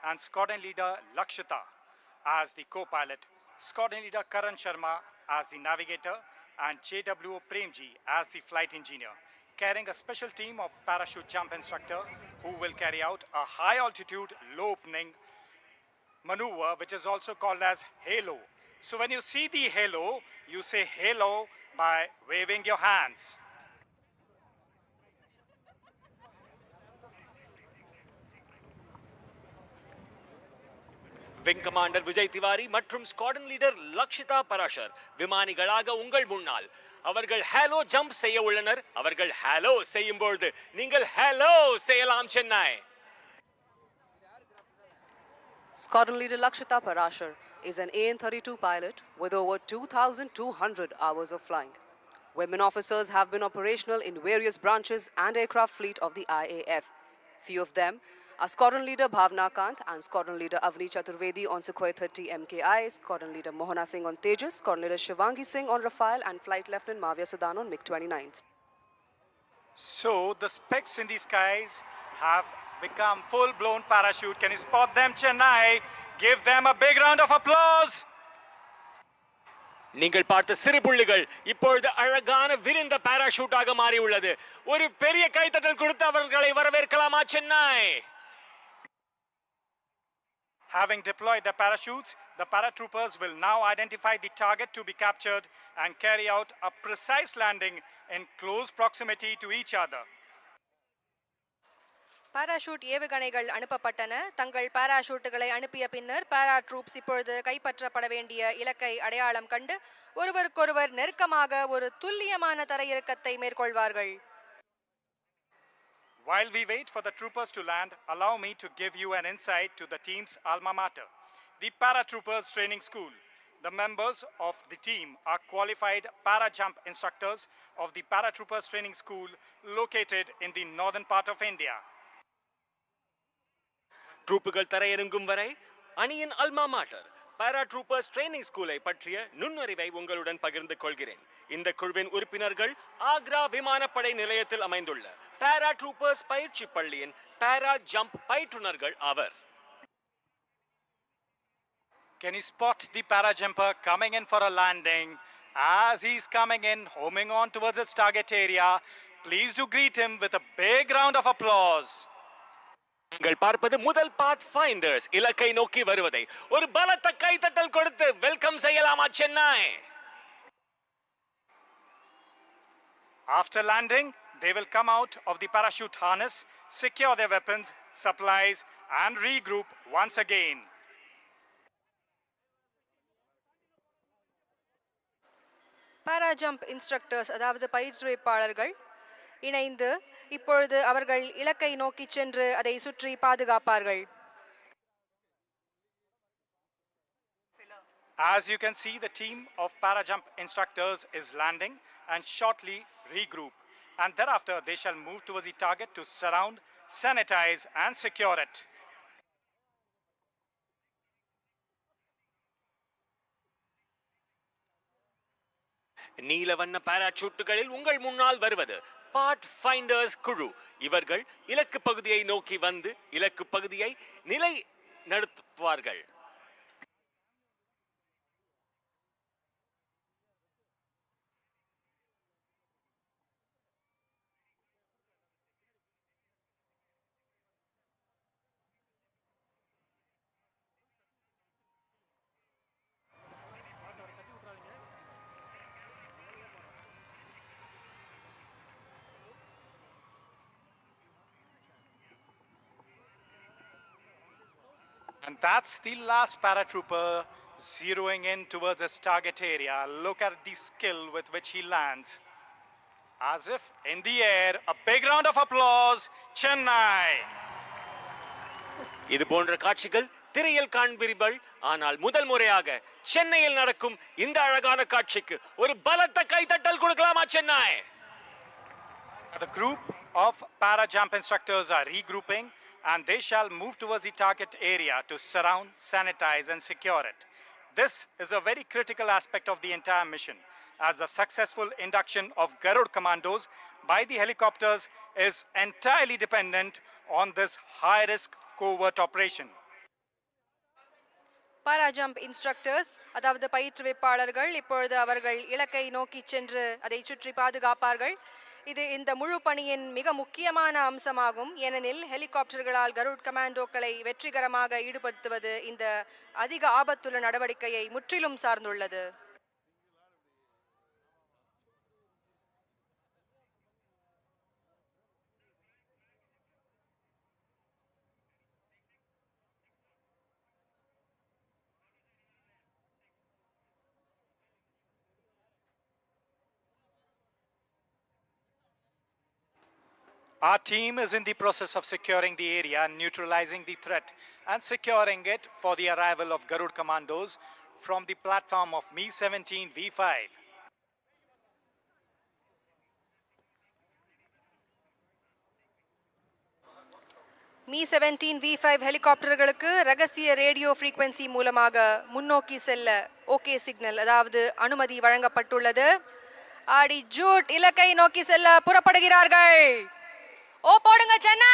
and squadron leader Lakshita as the co-pilot, squadron leader Karan Sharma as the navigator, and JWO Premji as the flight engineer, carrying a special team of parachute jump instructor who will carry out a high altitude low opening maneuver, which is also called as halo. So when you see the halo, you say halo by waving your hands. Wing commander Vijay Tiwari மற்றும் squadron leader Lakshitha Parashar விமானிகளாக உங்கள் முன்னால் அவர்கள் Halo jump செய்ய உள்ளனர். அவர்கள் Halo செய்யும் பொழுது நீங்கள் ஹேலோ செய்யலாம் Chennai. Squadron leader Lakshita Parashar is an AN-32 pilot with over 2,200 hours of flying. Women officers have been operational in various branches and aircraft fleet of the IAF. Few of them are Squadron leader Bhavna Kant and Squadron leader Avni Chaturvedi on Sukhoi 30 MKI, Squadron leader Mohana Singh on Tejas, Squadron leader Shivangi Singh on Rafale, and Flight Lieutenant Mavya Sudan on MiG-29s. So the specks in the skies have become full-blown parachute. Can you spot them, Chennai? Give them a big round of applause. நீங்கள் பார்த்த சிறு புள்ளிகள் இப்பொழுது அழகான விரிந்த பாராஷூட்டாக மாறி உள்ளது. ஒரு பெரிய கைத்தட்டல் கொடுத்து அவர்களை வரவேற்கலாமா Chennai? Having deployed the parachutes, the paratroopers will now identify the target to be captured and carry out a precise landing in close proximity to each other. Parachute ஏவுகணைகள் அனுப்பப்பட்டன. தங்கள் பாராஷூட்டுகளை அனுப்பிய பின்னர் பாரா ட்ரூப்ஸ் இப்பொழுது கைப்பற்றப்பட வேண்டிய இலக்கை அடையாளம் கண்டு ஒருவருக்கொருவர் நெருக்கமாக ஒரு துல்லியமான தரையிறக்கத்தை மேற்கொள்வார்கள். While we wait for the troopers to land, allow me to give you an insight to the team's alma mater, the Paratroopers Training School. The members of the team are qualified para-jump instructors of the Paratroopers Training School located in the northern part of India. ட்ரூப்புகள் தரையிறங்கும் வரை அணியின் அல்மா மாட்டர் பாராட்ரூப்பர்ஸ் training ஸ்கூலை பற்றிய நுண்ணறிவை உங்களுடன் பகிர்ந்து கொள்கிறேன். இந்த குழுவின் உறுப்பினர்கள் ஆக்ரா விமானப்படை நிலையத்தில் அமைந்துள்ள பாராட்ரூப்பர்ஸ் பயிற்சி பள்ளியின் பாரா ஜம்ப் பயிற்றுனர்கள் ஆவர். Can you spot the para-jumper coming in for a landing? As he's coming in, homing on towards his target area, please do greet him with a big round of applause. நீங்கள் பார்ப்பது முதல் பாத் finders இலக்கை நோக்கி வருவதை ஒரு பலத்த கைத்தட்டல் கொடுத்து வெல்கம் செய்யலாமா Chennai? After landing, they will come out of the parachute harness, secure their weapons, supplies, and regroup once again. Para jump instructors அதாவது பயிற்றுவிப்பாளர்கள் இணைந்து இப்பொழுது அவர்கள் இலக்கை நோக்கி சென்று அதை சுற்றி பாதுகாப்பார்கள். As you can see, the team of para-jump instructors is landing and shortly regroup, and thereafter they shall move towards the target to surround, sanitize, and secure it. நீலவண்ண பாராசூட்டுகளில் உங்கள் முன்னால் வருவது பாத் ஃபைண்டர்ஸ் குழு. இவர்கள் இலக்கு பகுதியை நோக்கி வந்து இலக்கு பகுதியை நிலை நடத்துவார்கள். And that's the last paratrooper zeroing in towards his target area. Look at the skill with which he lands. As if in the air, a big round of applause, Chennai. இது போன்ற காட்சிகள் திரையில் காண்பீர்கள். ஆனால் முதல் முறையாக சென்னையில் நடக்கும் இந்த அழகான காட்சிக்கு ஒரு பலத்த கைத்தட்டல் கொடுக்கலாமா Chennai? The group of para-jump instructors are regrouping, and they shall move towards the target area to surround, sanitize, and secure it. This is a very critical aspect of the entire mission, as the successful induction of Garud commandos by the helicopters is entirely dependent on this high-risk covert operation. Para jump instructors அதாவது பயிற்றுவிப்பாளர்கள் இப்பொழுது அவர்கள் இலக்கை நோக்கி சென்று அதை சுற்றி பாதுகாப்பார்கள். இது இந்த முழு பணியின் மிக முக்கியமான அம்சமாகும். ஏனெனில் ஹெலிகாப்டர்களால் கருட் கமாண்டோக்களை வெற்றிகரமாக ஈடுபடுத்துவது இந்த அதிக ஆபத்துள்ள நடவடிக்கையை முற்றிலும் சார்ந்துள்ளது. Our team is in the process of securing the area, neutralizing the threat, and securing it for the arrival of Garud commandos from the platform of Mi-17 V5. Mi-17 V5 ஹெலிகாப்டர்களுக்கு ரகசிய ரேடியோ ஃப்ரீக்வன்சி மூலமாக முன்னோக்கி செல்ல okay signal அதாவது அனுமதி வழங்கப்பட்டுள்ளது. ஆடி Jude இலக்கை நோக்கி செல்ல புறப்படுகிறார்கள். ஓ போடுங்க Chennai.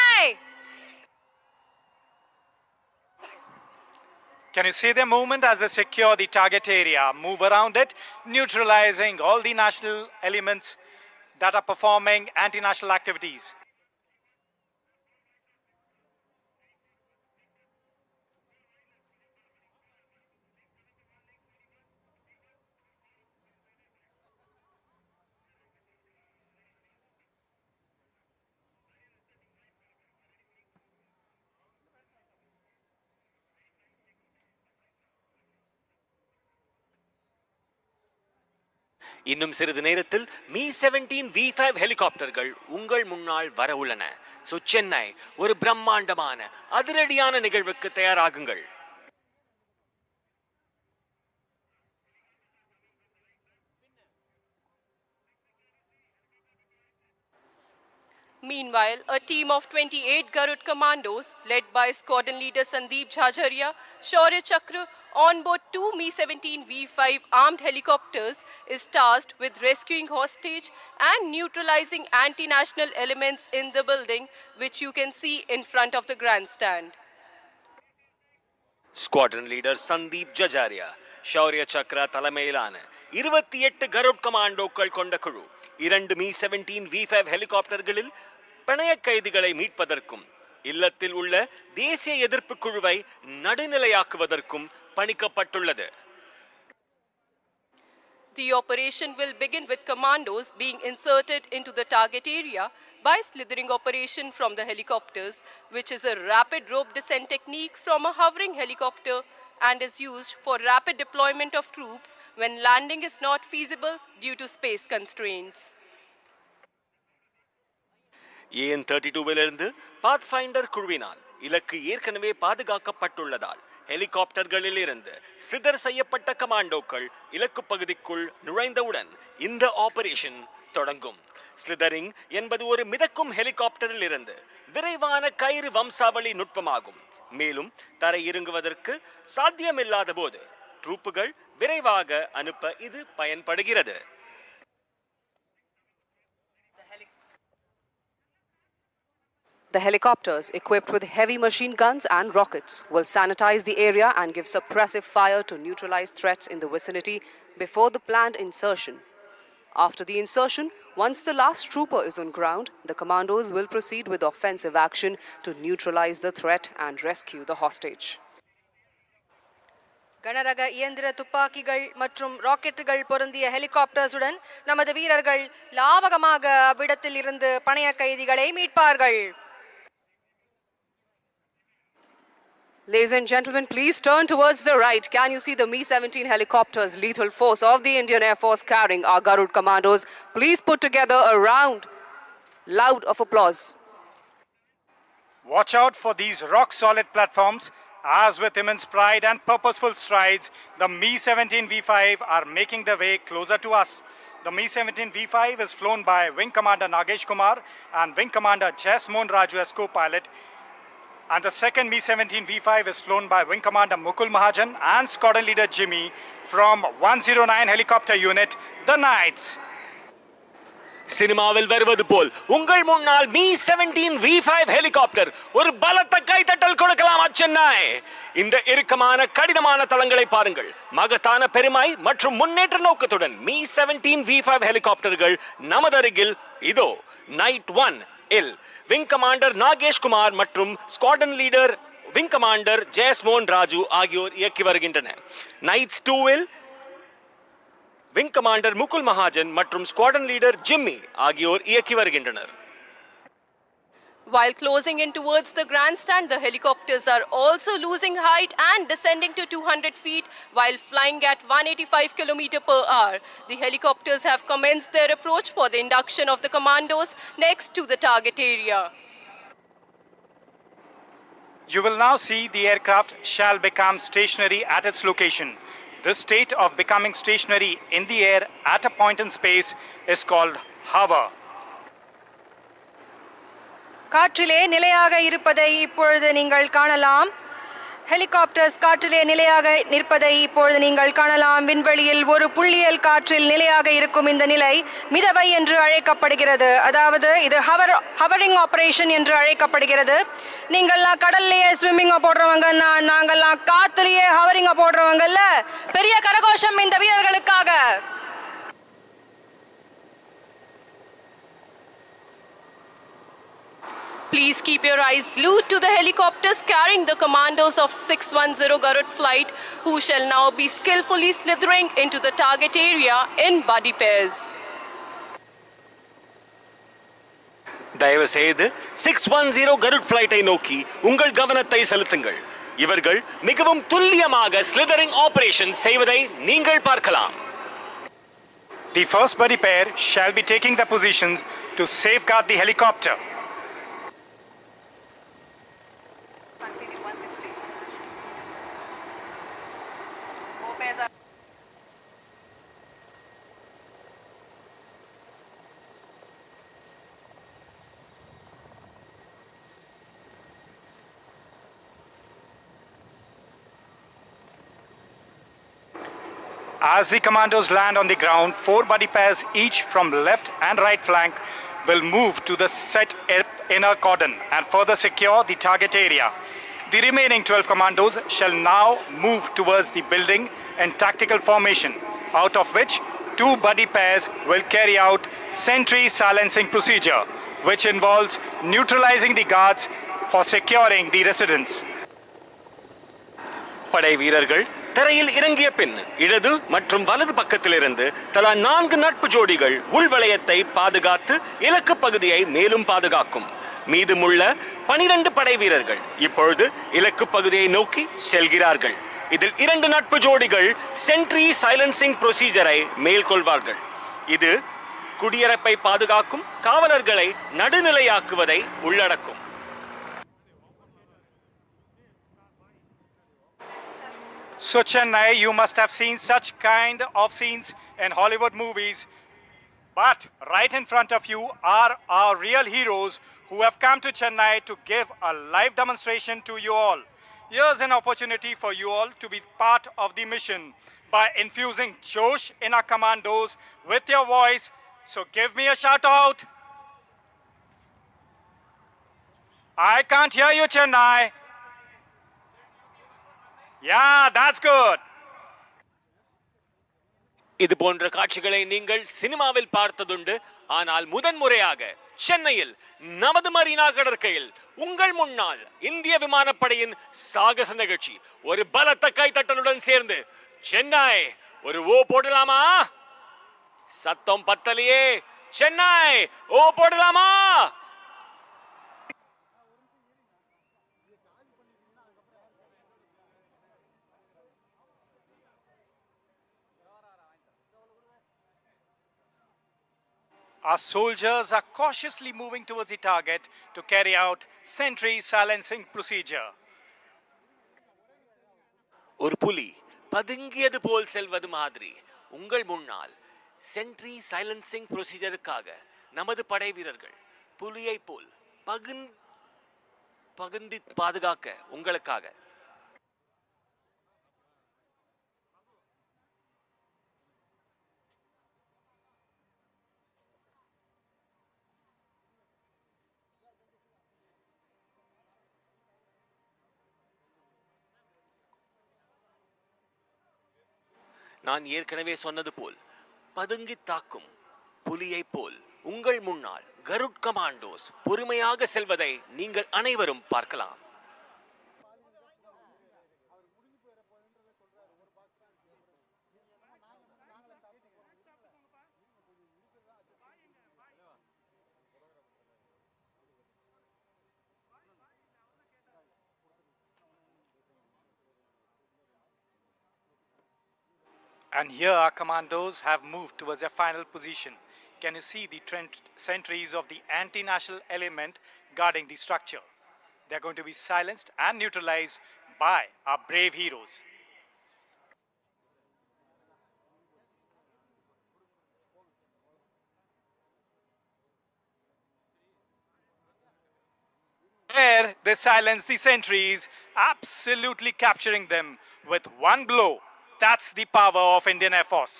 Can you see their movement as they secure the target area, move around it, neutralizing all the national elements that are performing anti-national activities? இன்னும் சிறிது நேரத்தில் Mi-17 V5 ஹெலிகாப்டர்கள் உங்கள் முன்னால் வர உள்ளன. சோ சென்னை ஒரு பிரம்மாண்டமான அதிரடியான நிகழ்வுக்கு தயாராகுங்கள். Meanwhile, a team of 28 Garud commandos, led by squadron leader Sandeep Jhajaria, Shaurya Chakra, on board two Mi-17 V5 armed helicopters, is tasked with rescuing hostage and neutralizing anti-national elements in the building, which you can see in front of the grandstand. Squadron leader Sandeep Jajaria, Shaurya Chakra தலைமையிலான 28 கருட் கமாண்டோக்கள் கொண்ட குழு 2 Mi-17 V5 ஹெலிகாப்டர்களில் பிணைய கைதிகளை மீட்பதற்கும் இல்லத்தில் உள்ள தேசிய எதிர்ப்பு குழுவை நடுநிலையாக்குவதற்கும் பணிக்கப்பட்டுள்ளது. The operation will begin with commandos being inserted into the target area by slithering operation from the helicopters, which is a rapid rope descent technique from a hovering helicopter and is used for rapid deployment of troops when landing is not feasible due to space constraints. AN-32விலிருந்து pathfinder குழுவினால் இலக்கு ஏற்கனவே பாதுகாக்கப்பட்டுள்ளதால் ஹெலிகாப்டர்களில் இருந்து slither செய்யப்பட்ட கமாண்டோக்கள் இலக்கு பகுதிக்குள் நுழைந்தவுடன் இந்த operation தொடங்கும். ஸ்லிதரிங் என்பது ஒரு மிதக்கும் ஹெலிகாப்டரில் இருந்து விரைவான கயிறு வம்சாவளி நுட்பமாகும். மேலும் தரை இறங்குவதற்கு சாத்தியமில்லாத போது ட்ரூப்புகள் விரைவாக அனுப்ப இது பயன்படுகிறது. The helicopters, equipped with heavy machine guns and rockets, will sanitize the area and give suppressive fire to neutralize threats in the vicinity before the planned insertion. After the insertion, once the last trooper is on ground, the commandos will proceed with offensive action to neutralize the threat and rescue the hostage. கனரக இயந்திர துப்பாக்கிகள் மற்றும் ராக்கெட்டுகள் பொருந்திய ஹெலிகாப்டர்ஸுடன் நமது வீரர்கள் லாவகமாக அவ்விடத்தில் இருந்து பணைய கைதிகளை மீட்பார்கள். Ladies and gentlemen, please turn towards the right. Can you see the Mi-17 helicopters, lethal force of the Indian Air Force carrying our Garud commandos? Please put together a round, loud of applause. Watch out for these rock-solid platforms. As with immense pride and purposeful strides, the Mi-17 V5 are making their way closer to us. The Mi-17 V5 is flown by Wing Commander Nagesh Kumar and Wing Commander Jess Mohan Raju as co-pilot. And the second Mi-17 V5 is flown by Wing Commander Mukul Mahajan and Squadron Leader Jimmy from 109 Helicopter Unit, the Knights. சினிமாவில் வருவது போல் உங்கள் முன்னால் me 17 V5 helicopter ஒரு பலத்த கைத்தட்டல் கொடுக்கலாம் சென்னை. இந்த இறுக்கமான கடினமான தளங்களை பாருங்கள். மகத்தான பெருமை மற்றும் முன்னேற்ற நோக்கத்துடன் மீ 17 V5 ஹெலிகாப்டர்கள் நமது அருகில் இதோ. நைட் 1 இல் விங் கமாண்டர் நாகேஷ் குமார் மற்றும் squadron leader wing commander Jayasmohan Raju ஆகியோர் இயக்கி வருகின்றனர். நைட்ஸ் 2 இல் விங் கமாண்டர் முகுல் மகாஜன் மற்றும் ஸ்குவாட்ரன் லீடர் ஜிம்மி ஆகியோர் இயக்கி வருகின்றனர். While closing in towards the grandstand, the helicopters are also losing height and descending to 200 feet while flying at 185 km per hour. The helicopters have commenced their approach for the induction of the commandos next to the target area. You will now see the aircraft shall become stationary at its location. This state of becoming stationary in the air at a point in space is called hover. காற்றிலே நிலையாக இருப்பதை இப்பொழுது நீங்கள் காணலாம். Helicopters காற்றிலே நிலையாக நிற்பதை இப்பொழுது நீங்கள் காணலாம். விண்வெளியில் ஒரு புள்ளியல் காற்றில் நிலையாக இருக்கும் இந்த நிலை மிதவை என்று அழைக்கப்படுகிறது. அதாவது இது ஹவரிங் ஆபரேஷன் என்று அழைக்கப்படுகிறது. நீங்கள்லாம் கடல்லையே ஸ்விம்மிங்கை போடுறவங்க, நாங்கள்லாம் காத்துலேயே ஹவரிங்கை போடுறவங்கல்ல. பெரிய கரகோஷம் இந்த வீரர்களுக்காக. Please keep your eyes glued to the helicopters carrying the commandos of 610 Garud flight, who shall now be skillfully slithering into the target area in buddy pairs. தயவு செய்து 610 கருட் ஃபிளைட்டை நோக்கி உங்கள் கவனத்தை செலுத்துங்கள். இவர்கள் மிகவும் துல்லியமாக ஸ்லிதரிங் ஆபரேஷன் செய்வதை நீங்கள் பார்க்கலாம். The first buddy pair shall be taking the positions to safeguard the helicopter. Continue 160. 4 pairs are As the commandos land on the ground, 4 buddy pairs each from left and right flank will move to the set inner cordon and further secure the target area. The remaining 12 commandos shall now move towards the building in tactical formation, out of which 2 buddy pairs will carry out sentry silencing procedure, which involves neutralizing the guards for securing the residence. படை வீரர்கள் தரையில் இறங்கிய பின் இடது மற்றும் வலது பக்கத்திலிருந்து தலா 4 நட்பு ஜோடிகள் உள்வளையத்தை பாதுகாத்து இலக்கு பகுதியை மேலும் பாதுகாக்கும். மீதமுள்ள 12 படை வீரர்கள் இப்பொழுது இலக்கு பகுதியை நோக்கி செல்கிறார்கள். இதில் 2 நட்பு ஜோடிகள் சென்ட்ரி சைலன்சிங் ப்ரொசீஜரை மேற்கொள்வார்கள். இது குடியரப்பை பாதுகாக்கும் காவலர்களை நடுநிலையாக்குவதை உள்ளடக்கும். So Chennai, you must have seen such kind of scenes in Hollywood movies. But right in front of you are our real heroes who have come to Chennai to give a live demonstration to you all. Here's an opportunity for you all to be part of the mission by infusing Josh in our commandos with your voice. So give me a shout out. I can't hear you, Chennai. Yeah, that's good. இது போன்ற காட்சிகளை நீங்கள் சினிமாவில் பார்த்ததுண்டு. ஆனால் முதன்முறையாக சென்னையில் நமது Marina கடற்கையில் உங்கள் முன்னால் இந்திய விமானப்படையின் சாகச நிகழ்ச்சி ஒரு பலத்த கைத்தட்டலுடன் சேர்ந்து சென்னை ஒரு ஓ போடலாமா? சத்தம் பத்தலையே. சென்னை ஓ போடலாமா? Our soldiers are cautiously moving towards the target to carry out sentry silencing procedure. ஒரு புலி பதுங்கியது போல் செல்வது மாதிரி உங்கள் முன்னால் சென்ட்ரி சைலன்சிங் ப்ரொசீஜருக்காக நமது படை வீரர்கள் புலியை போல் பகுந்தி பாதுகாக்க உங்களுக்காக. நான் ஏற்கனவே சொன்னது போல் பதுங்கி தாக்கும் புலியைப் போல் உங்கள் முன்னால் கருட் கமாண்டோஸ் பொறுமையாக செல்வதை நீங்கள் அனைவரும் பார்க்கலாம். And here our commandos have moved towards their final position. Can you see the sentries of the anti-national element guarding the structure? They are going to be silenced and neutralized by our brave heroes. There they silence the sentries, absolutely capturing them with one blow. That's the power of Indian Air Force.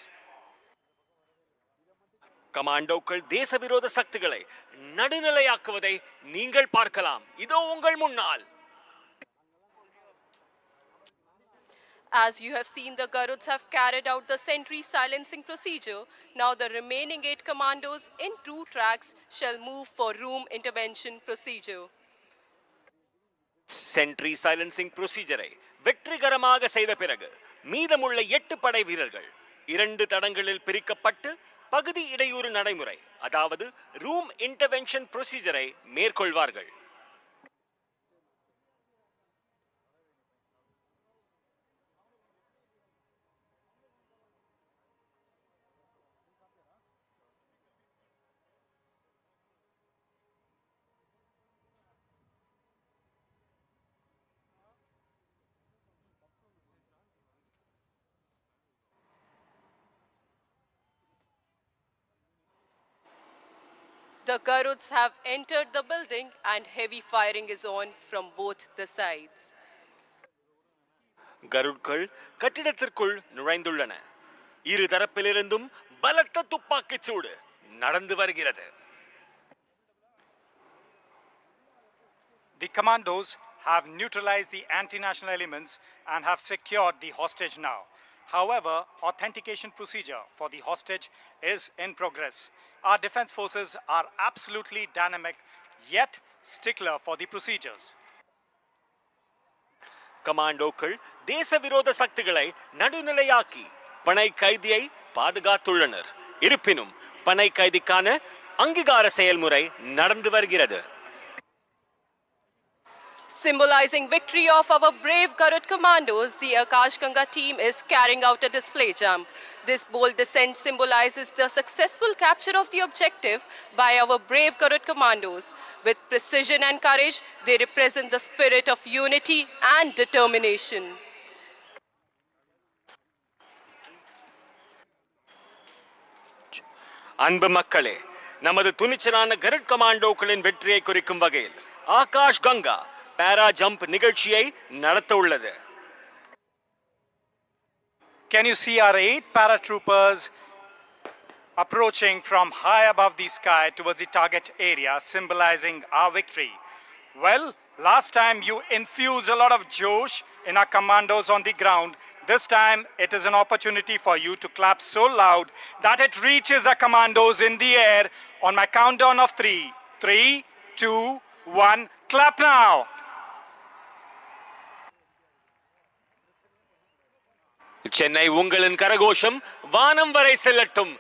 கமாண்டோக்கள் தேசவிரோத சக்திகளை நடுநிலையாக்குவதை நீங்கள் பார்க்கலாம். இதோ உங்கள் முன்னால். As you have seen, the Garuds have carried out the sentry silencing procedure. Now the remaining 8 commandos in 2 tracks shall move for room intervention procedure. Sentry silencing ப்ரொசீஜரை வெற்றிகரமாக செய்த பிறகு மீதமுள்ள 8 படை வீரர்கள் 2 தடங்களில் பிரிக்கப்பட்டு பகுதி இடையூறு நடைமுறை, அதாவது ரூம் இன்டர்வென்ஷன் ப்ரொசீஜரை மேற்கொள்வார்கள். The Garuds have entered the building and heavy firing is on from both the sides. கருட்கள் கட்டிடத்திற்குள் நுழைந்துள்ளன. இரு தரப்பிலிருந்தும் பலத்த துப்பாக்கிச் சூடு நடந்து வருகிறது. The commandos have neutralized the anti-national elements and have secured the hostage now. However, authentication procedure for the hostage is in progress. Our defense forces are absolutely dynamic, yet stickler for the procedures. கமாண்டோக்கள் தேசவிரோத சக்திகளை நடுநிலையாக்கி பனை கைதியை பாதுகாத்துள்ளனர். இருப்பினும் பனை கைதிக்கான அங்கீகார செயல்முறை நடந்து வருகிறது. Symbolizing victory of our brave Garud commandos, the Akash Ganga team is carrying out a display jump. This bold descent symbolizes the successful capture of the objective by our brave Garud commandos. With precision and courage, they represent the spirit of unity and determination. அன்பு மக்களே, நமது துணிச்சலான கருட் கமாண்டோக்களின் வெற்றியை குறிக்கும் வகையில் ஆகாஷ் கங்கா பாரா jump நிகழ்ச்சியை நடத்த உள்ளது. Can you see our 8 paratroopers approaching from high above the sky towards the target area, symbolizing our victory? Well, last time you infused a lot of josh in our commandos on the ground. This time it is an opportunity for you to clap so loud that it reaches our commandos in the air on my countdown of 3. 3, 2, 1, clap now! Chennai உங்களின் கரகோஷம் வானம் வரை செல்லட்டும்.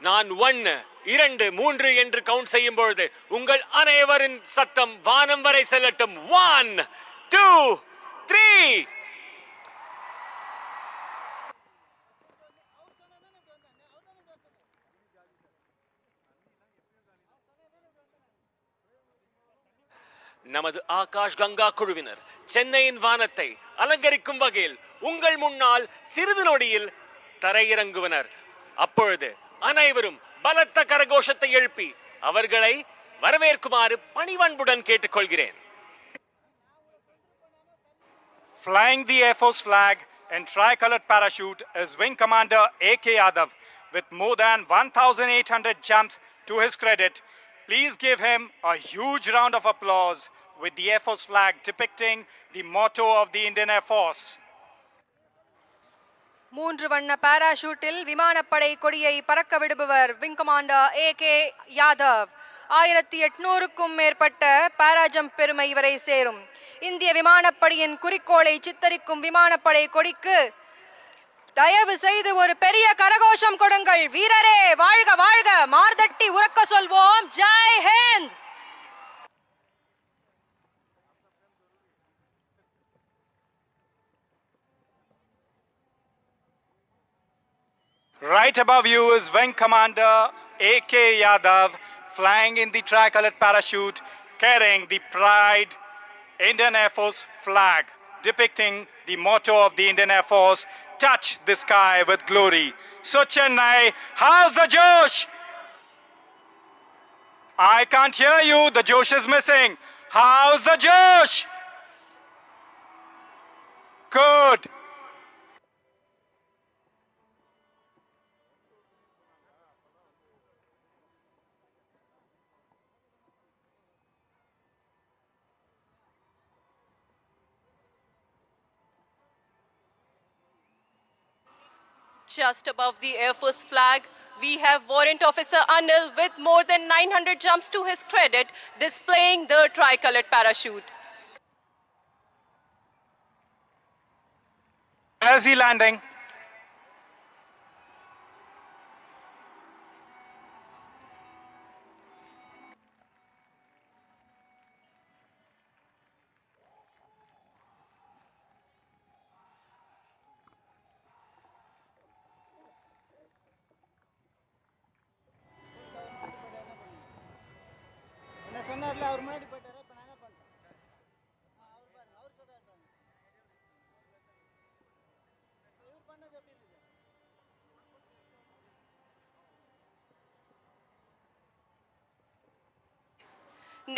நான் 1, 2, 3 என்று count செய்யும் பொழுது உங்கள் அனைவரின் சத்தம் வானம் வரை செல்லட்டும். 1, 2, 3. நமது ஆகாஷ் கங்கா குழுவினர் சென்னையின் வானத்தை அலங்கரிக்கும் வகையில் உங்கள் முன்னால் சிறிது நொடியில் தரையிறங்குவனர். அப்பொழுது அனைவரும் பலத்த கரகோஷத்தை எழுப்பி அவர்களை வரவேற்குமாறு பணிவன்புடன் கேட்டுக்கொள்கிறேன். Flying the Air Force flag in tricolored parachute is Wing Commander A.K. Yadav with more than 1,800 jumps to his credit. Please give him a huge round of applause with the Air Force flag depicting the motto of the Indian Air Force. மூன்று வண்ண பாராஷூட்டில் விமானப்படை கொடியை பறக்க விடுபவர் wing commander A.K. Yadav. 1800க்கும் மேற்பட்ட பாராஜம்ப் பெருமை இவரை சேரும். இந்திய விமானப்படையின் குறிக்கோளை சித்தரிக்கும் விமானப்படை கொடிக்கு தயவு செய்து ஒரு பெரிய கரகோஷம் கொடுங்கள். வீரரே வாழ்க வாழ்க, மார்தட்டி உறக்க சொல்வோம் Jai Hind. Right above you is Wing Commander A.K. Yadav flying in the tricolored parachute carrying the Pride Indian Air Force flag depicting the motto of the Indian Air Force, touch the sky with glory. So Chennai, how's the Josh? I can't hear you, the Josh is missing. How's the Josh? Good. Just above the Air Force flag, we have Warrant Officer Anil with more than 900 jumps to his credit, displaying the tricolored parachute. Where's he landing? சொன்னார்ல அவர் முன்னாடி போயிட்டாரு. இப்போ நான் என்ன பண்ணுறேன்? அவர் பாருங்க, அவர் சொல்றாரு பாருங்க. இவர் பண்ணது எப்படி இருக்குது?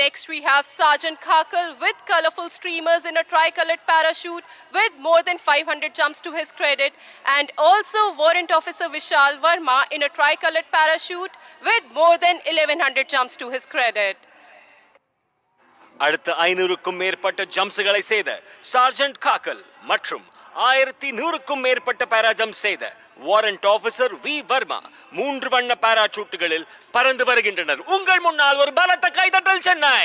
Next, we have Sergeant Khakal with colorful streamers in a tricolored parachute with more than 500 jumps to his credit, and also Warrant Officer Vishal Verma in a tricolored parachute with more than 1100 jumps to his credit. அடுத்த 500க்கும் மேற்பட்ட ஜம்ப்ஸ்களை செய்த sergeant Gaggal மற்றும் 1100க்கும் மேற்பட்ட பாராஜம்ப் செய்த warrant officer we Verma 3 வண்ண பாராசூட்டுகளில் பறந்து வருகின்றனர். உங்கள் முன்னால் ஒரு பலத்த கைதட்டல் சென்னை.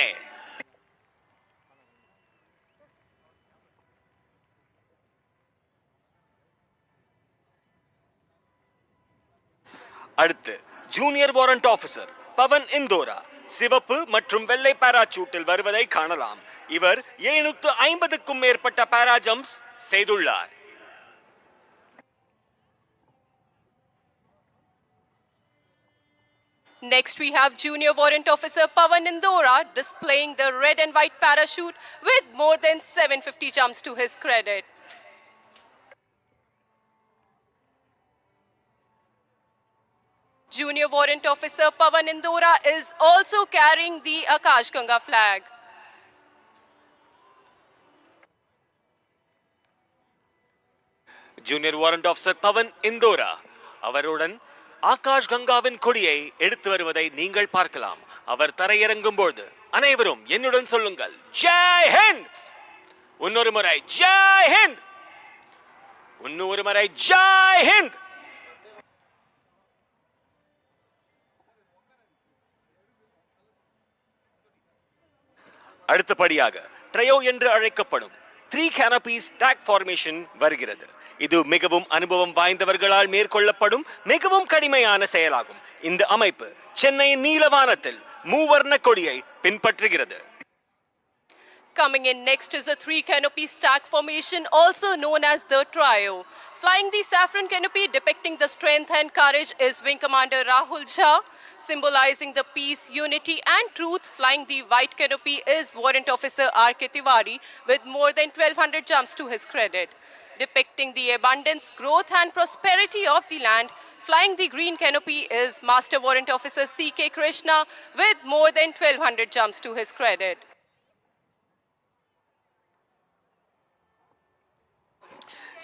அடுத்து ஜூனியர் வாரண்ட் ஆபீசர் பவன் இந்தோரா சிவப்பு மற்றும் வெள்ளை பாராசூட்டில் வருவதை காணலாம். இவர் 750க்கும் மேற்பட்ட பாராஜம்ப்ஸ் செய்துள்ளார். Next, we have Junior Warrant Officer Pavan Indora displaying the red and white parachute with more than 750 jumps to his credit. Junior Warrant Officer Pavan Indora is also carrying the Akash Ganga flag. Junior warrant officer Pavan Indora அவருடன் ஆகாஷ் கங்காவின் கொடியை எடுத்து வருவதை நீங்கள் பார்க்கலாம். அவர் தரையிறங்கும் போது அனைவரும் என்னுடன் சொல்லுங்கள் ஜெய் ஹிந்த். இன்னொரு முறை ஜெய் ஹிந்த். இன்னொரு முறை ஜெய் ஹிந்த். அடுத்தபடியாக ட்ரையோ என்று அழைக்கப்படும் 3 canopies stack formation வருகிறது. இது மிகவும் அனுபவம் வாய்ந்தவர்களால் மேற்கொள்ளப்படும் மிகவும் கடிமையான செயலாகும். இந்த அமைப்பு சென்னையின் நீலவானத்தில் மூவர்ண கொடியை பின்பற்றுகிறது. Coming in next is a 3 canopy stack formation, also known as the trio. Flying the saffron canopy depicting the strength and courage is Wing Commander Rahul Jha. Symbolizing the peace, unity and truth, flying the white canopy is Warrant Officer R.K. Tiwari with more than 1200 jumps to his credit. Depicting the abundance, growth and prosperity of the land, flying the green canopy is Master Warrant Officer C.K. Krishna with more than 1200 jumps to his credit.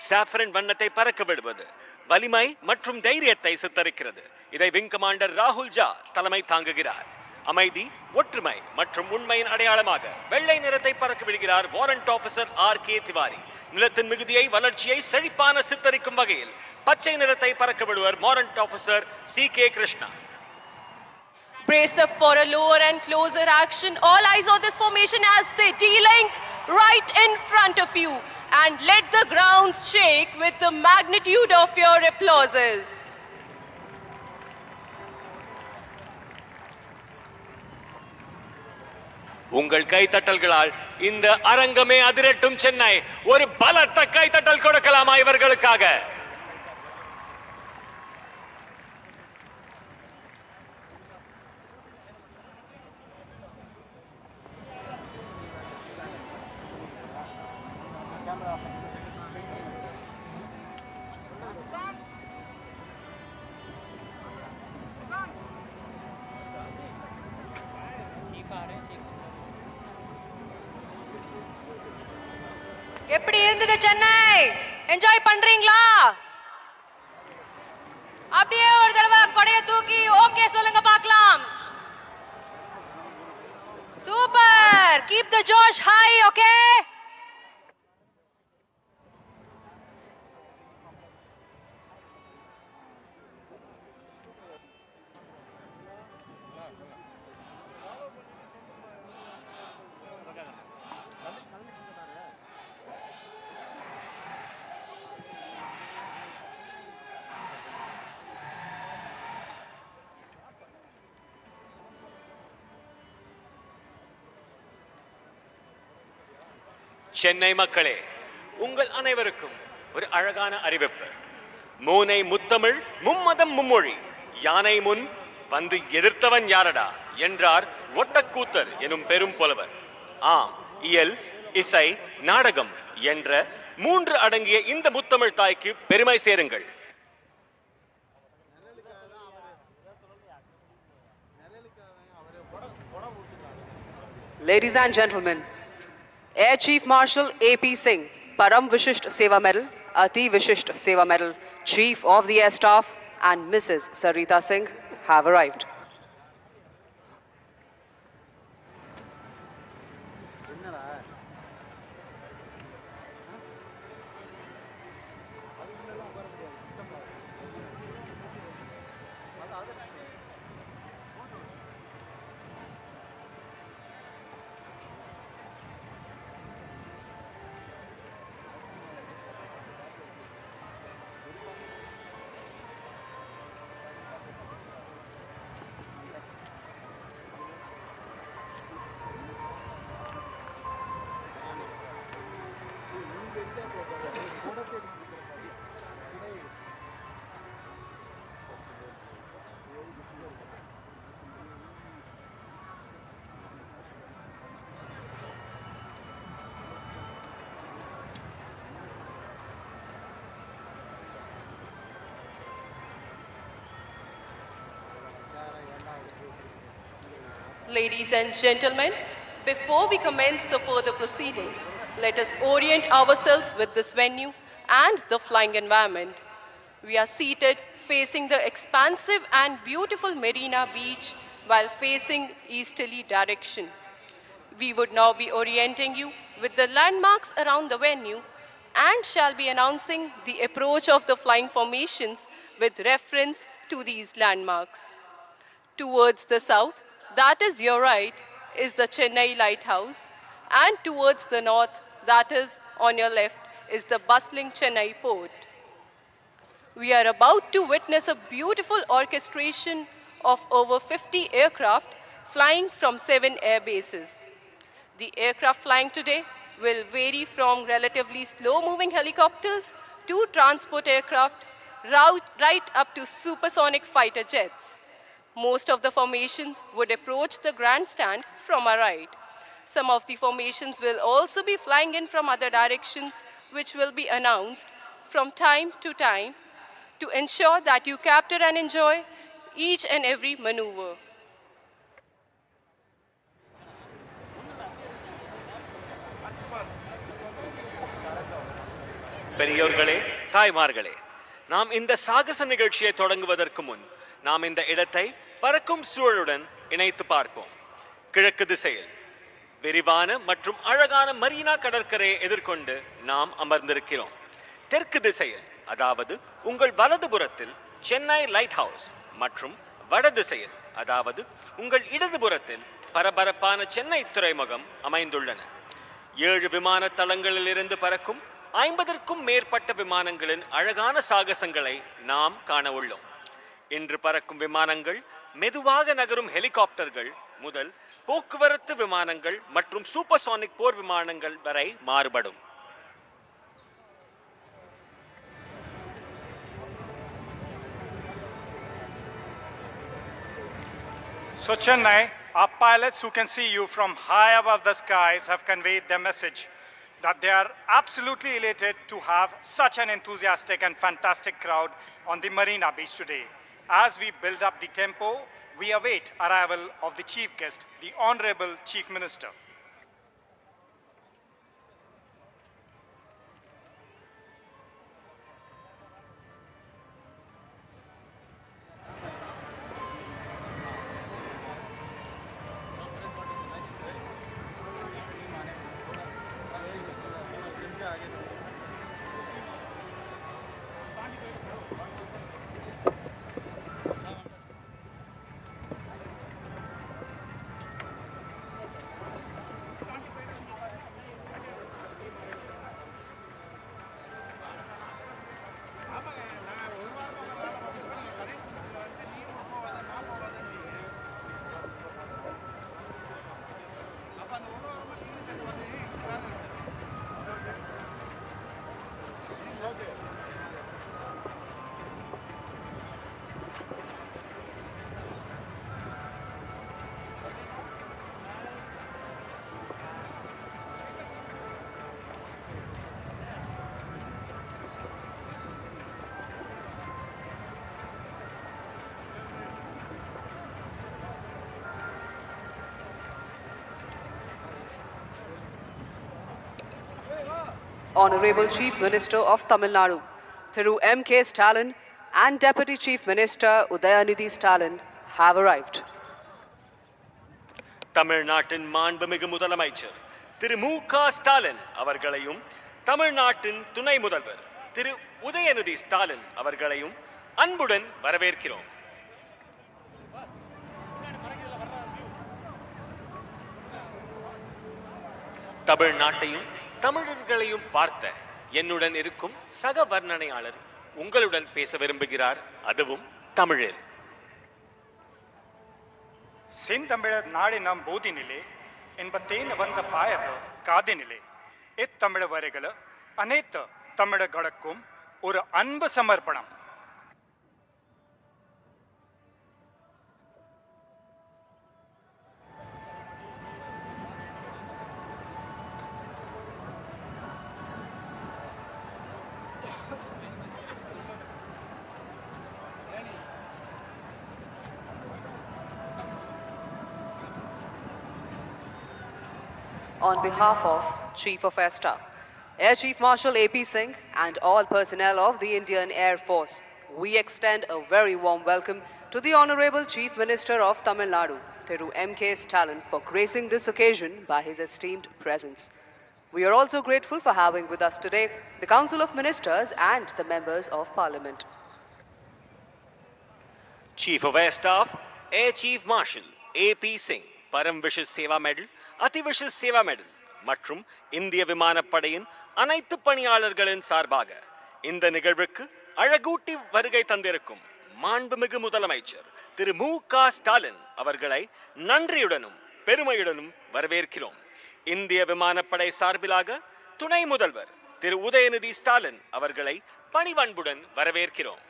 Saffron வண்ணத்தை பறக்க விடுவது வலிமை மற்றும் தைரியத்தை சித்தரிக்கிறது. இதை wing commander ராகுல் ஜா தலைமை தாங்குகிறார். அமைதி, ஒற்றுமை மற்றும் உண்மையின் அடையாளமாக வெள்ளை நிறத்தை பறக்க விடுகிறார் வாரண்ட் ஆபீசர் ஆர்.கே. திவாரி. நிலத்தின் மிகுதியை, வளர்ச்சியை செழிப்பான சித்தரிக்கும் வகையில் பச்சை நிறத்தை பறக்க விடுவர் warrant officer சி.கே. Krishna. Brace up for a lower and closer action. All eyes on this formation as they de-link right in front of you. And let the ground shake with the magnitude of your applauses. உங்கள் கைத்தட்டல்களால் இந்த அரங்கமே அதிரட்டும். சென்னை ஒரு பலத்த கைத்தட்டல் கொடுக்கலாமா இவர்களுக்காக? எப்படி இருந்தது Chennai? Enjoy பண்றீங்களா? அப்படியே ஒரு தடவை கொடைய தூக்கி ஓகே சொல்லுங்க பார்க்கலாம். Super. Keep the Josh high. Okay, Chennai மக்களே, உங்கள் அனைவருக்கும் ஒரு அழகான அறிவிப்பு. மூனை முத்தமிழ், மும்மதம் மும்மொழி, யானை முன் வந்து எதிர்த்தவன் யாரடா என்றார் ஒட்டக்கூத்தர் எனும் பெரும் புலவர். ஆம், இயல், இசை, நாடகம் என்ற 3 அடங்கிய இந்த முத்தமிழ் தாய்க்கு பெருமை சேருங்கள். Ladies and gentlemen, Air Chief Marshal A.P. Singh, Param Vishisht Seva Medal, Ati Vishisht Seva Medal, Chief of the Air Staff, and Mrs. Sarita Singh have arrived. Ladies and gentlemen, before we commence the further proceedings, let us orient ourselves with this venue and the flying environment. We are seated facing the expansive and beautiful Marina beach while facing easterly direction. We would now be orienting you with the landmarks around the venue and shall be announcing the approach of the flying formations with reference to these landmarks. Towards the south, that is your right, is the Chennai Lighthouse, and towards the north, that is on your left, is the bustling Chennai port. We are about to witness a beautiful orchestration of over 50 aircraft flying from 7 air bases. The aircraft flying today will vary from relatively slow-moving helicopters to transport aircraft, right up to supersonic fighter jets. Most of the formations would approach the grandstand from our right. Some of the formations will also be flying in from other directions, which will be announced from time to time to ensure that you capture and enjoy each and every maneuver. பெரியோர்களே, தாய்மார்களே, நாம் இந்த சாகச நிகழ்ச்சியை தொடங்குவதற்கு முன் நாம் இந்த இடத்தை பறக்கும் சூழலுடன் இணைத்து பார்ப்போம். கிழக்கு திசையில் விரிவான மற்றும் அழகான மரீனா கடற்கரையை எதிர்கொண்டு நாம் அமர்ந்திருக்கிறோம். தெற்கு திசையில், அதாவது உங்கள் வலதுபுறத்தில் சென்னை லைட் ஹவுஸ் மற்றும் வட திசையில், அதாவது உங்கள் இடதுபுறத்தில் பரபரப்பான சென்னை துறைமுகம் அமைந்துள்ளன. 7 விமான தளங்களிலிருந்து பறக்கும் 50க்கும் மேற்பட்ட விமானங்களின் அழகான சாகசங்களை நாம் காண உள்ளோம். இன்று பறக்கும் விமானங்கள் மெதுவாக நகரும் ஹெலிகாப்டர்கள் முதல் போக்குவரத்து விமானங்கள் மற்றும் சூப்பர்சானிக் போர் விமானங்கள் வரை மாறுபடும். So Chennai, our pilots who can see you from high above the skies have conveyed their message that they are absolutely elated to have such an enthusiastic and fantastic crowd on the Marina beach today. As we build up the tempo, we await arrival of the chief guest, the Honorable Chief Minister. Honorable Chief Minister of Tamil Nadu, Thiru M.K. Stalin and Deputy Chief Minister Udayanidhi Stalin have arrived. தமிழ்நாட்டின் மாண்புமிகு முதலமைச்சர் திரு மு.க. ஸ்டாலின் அவர்களையும் தமிழ்நாட்டின் துணை முதல்வர் திரு உதயநிதி ஸ்டாலின் அவர்களையும் அன்புடன் வரவேற்கிறோம். தமிழ்நாட்டையும் தமிழர்களையும் பார்த்த என்னுடன் இருக்கும் சக வர்ணனையாளர் உங்களுடன் பேச விரும்புகிறார், அதுவும் தமிழில். செந்தமிழர் நாடினம் போதினிலே என்பத்தேன் வந்த பாயத காதினிலே இத்தமிழ் வரைகள அனைத்து தமிழர்களுக்கும் ஒரு அன்பு சமர்ப்பணம். On behalf of Chief of Air Staff, Air Chief Marshal A.P. Singh and all personnel of the Indian Air Force, we extend a very warm welcome to the Honorable Chief Minister of Tamil Nadu, Thiru M.K. Stalin, for gracing this occasion by his esteemed presence. We are also grateful for having with us today the Council of Ministers and the members of Parliament. Chief of Air Staff, Air Chief Marshal A.P. Singh, Param Vishis Seva Medal, Ativishisht Seva medal மற்றும் இந்திய விமானப்படையின் அனைத்து பணியாளர்களின் சார்பாக இந்த நிகழ்வுக்கு அழகூட்டி வருகை தந்திருக்கும் மாண்புமிகு முதலமைச்சர் திரு மு.க. ஸ்டாலின் அவர்களை நன்றியுடனும் பெருமையுடனும் வரவேற்கிறோம். இந்திய விமானப்படை சார்பிலாக துணை முதல்வர் திரு உதயநிதி ஸ்டாலின் அவர்களை பணிவன்புடன் வரவேற்கிறோம்.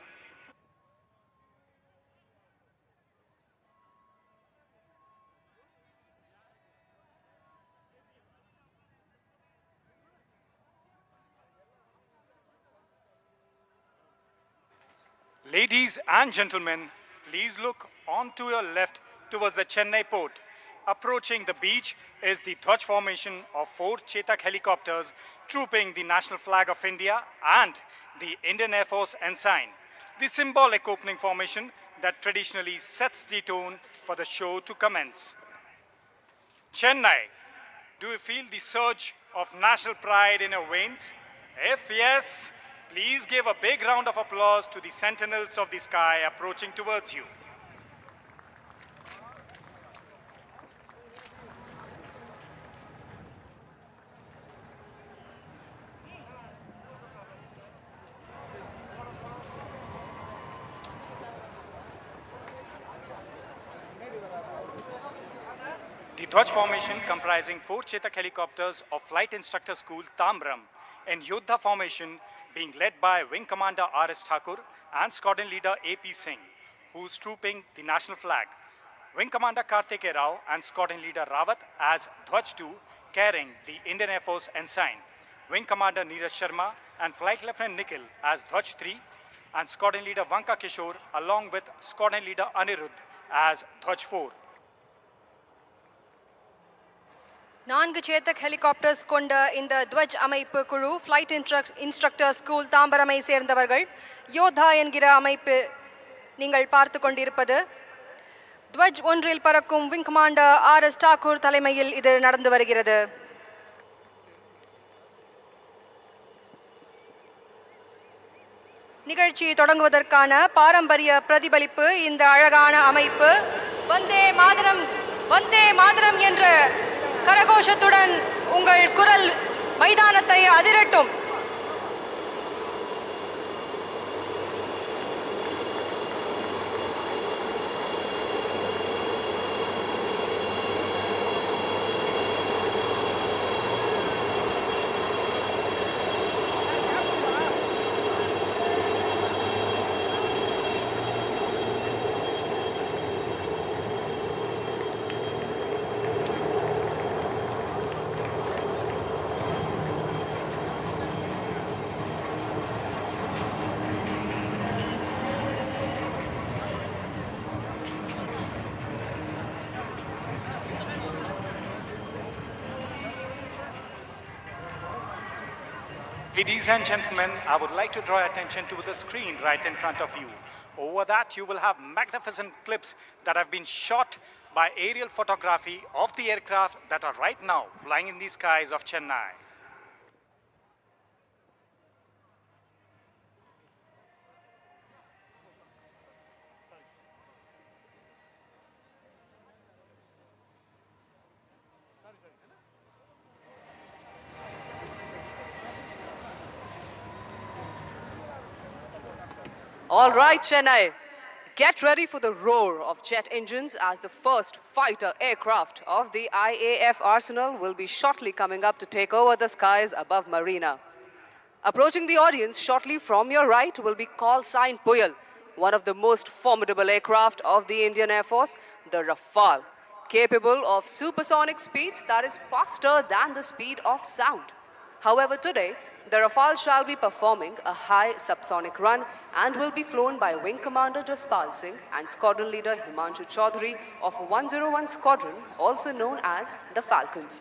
Ladies and gentlemen, please look on to your left towards the Chennai port. Approaching the beach is the Dwaj formation of 4 Chetak helicopters trooping the national flag of India and the Indian Air Force ensign. The symbolic opening formation that traditionally sets the tone for the show to commence. Chennai, do you feel the surge of national pride in your veins? If yes, please give a big round of applause to the sentinels of the sky approaching towards you. The Dwaj formation comprising 4 Chetak helicopters of Flight Instructor School Tambram and Yodha formation being led by Wing Commander R.S. Thakur and Squadron Leader A.P. Singh, who's trooping the national flag. Wing Commander Karthike Rao and Squadron Leader Rawat as Dwaj 2 carrying the Indian Air Force ensign. Wing Commander Neeraj Sharma and Flight Lieutenant Nikhil as Dwaj 3 and Squadron Leader Vanka Kishore along with Squadron Leader Anirudh as Dwaj 4. 4 Chetak helicopters கொண்ட இந்த துவஜ் அமைப்பு குழு flight instructor school தாம்பரமை சேர்ந்தவர்கள். யோதா என்கிற அமைப்பு நீங்கள் பார்த்து கொண்டிருப்பது. துவஜ் ஒன்றில் பறக்கும் விங் கமாண்டர் ஆர்.எஸ். தாக்கூர் தலைமையில் இது நடந்து வருகிறது. நிகழ்ச்சி தொடங்குவதற்கான பாரம்பரிய பிரதிபலிப்பு இந்த அழகான அமைப்பு. வந்தே மாதரம் வந்தே மாதரம் என்ற கரகோஷத்துடன் உங்கள் குரல் மைதானத்தை அதிரட்டும். Ladies and gentlemen, I would like to draw attention to the screen right in front of you. Over that, you will have magnificent clips that have been shot by aerial photography of the aircraft that are right now flying in the skies of Chennai. All right, Chennai, get ready for the roar of jet engines as the first fighter aircraft of the IAF arsenal will be shortly coming up to take over the skies above Marina. Approaching the audience shortly from your right will be call sign Puyal, one of the most formidable aircraft of the Indian Air Force, the Rafale, capable of supersonic speeds that is faster than the speed of sound. However, today, the Rafale shall be performing a high subsonic run and will be flown by Wing Commander Jaspal Singh and Squadron Leader Himanshu Chaudhary of 101 Squadron, also known as the Falcons.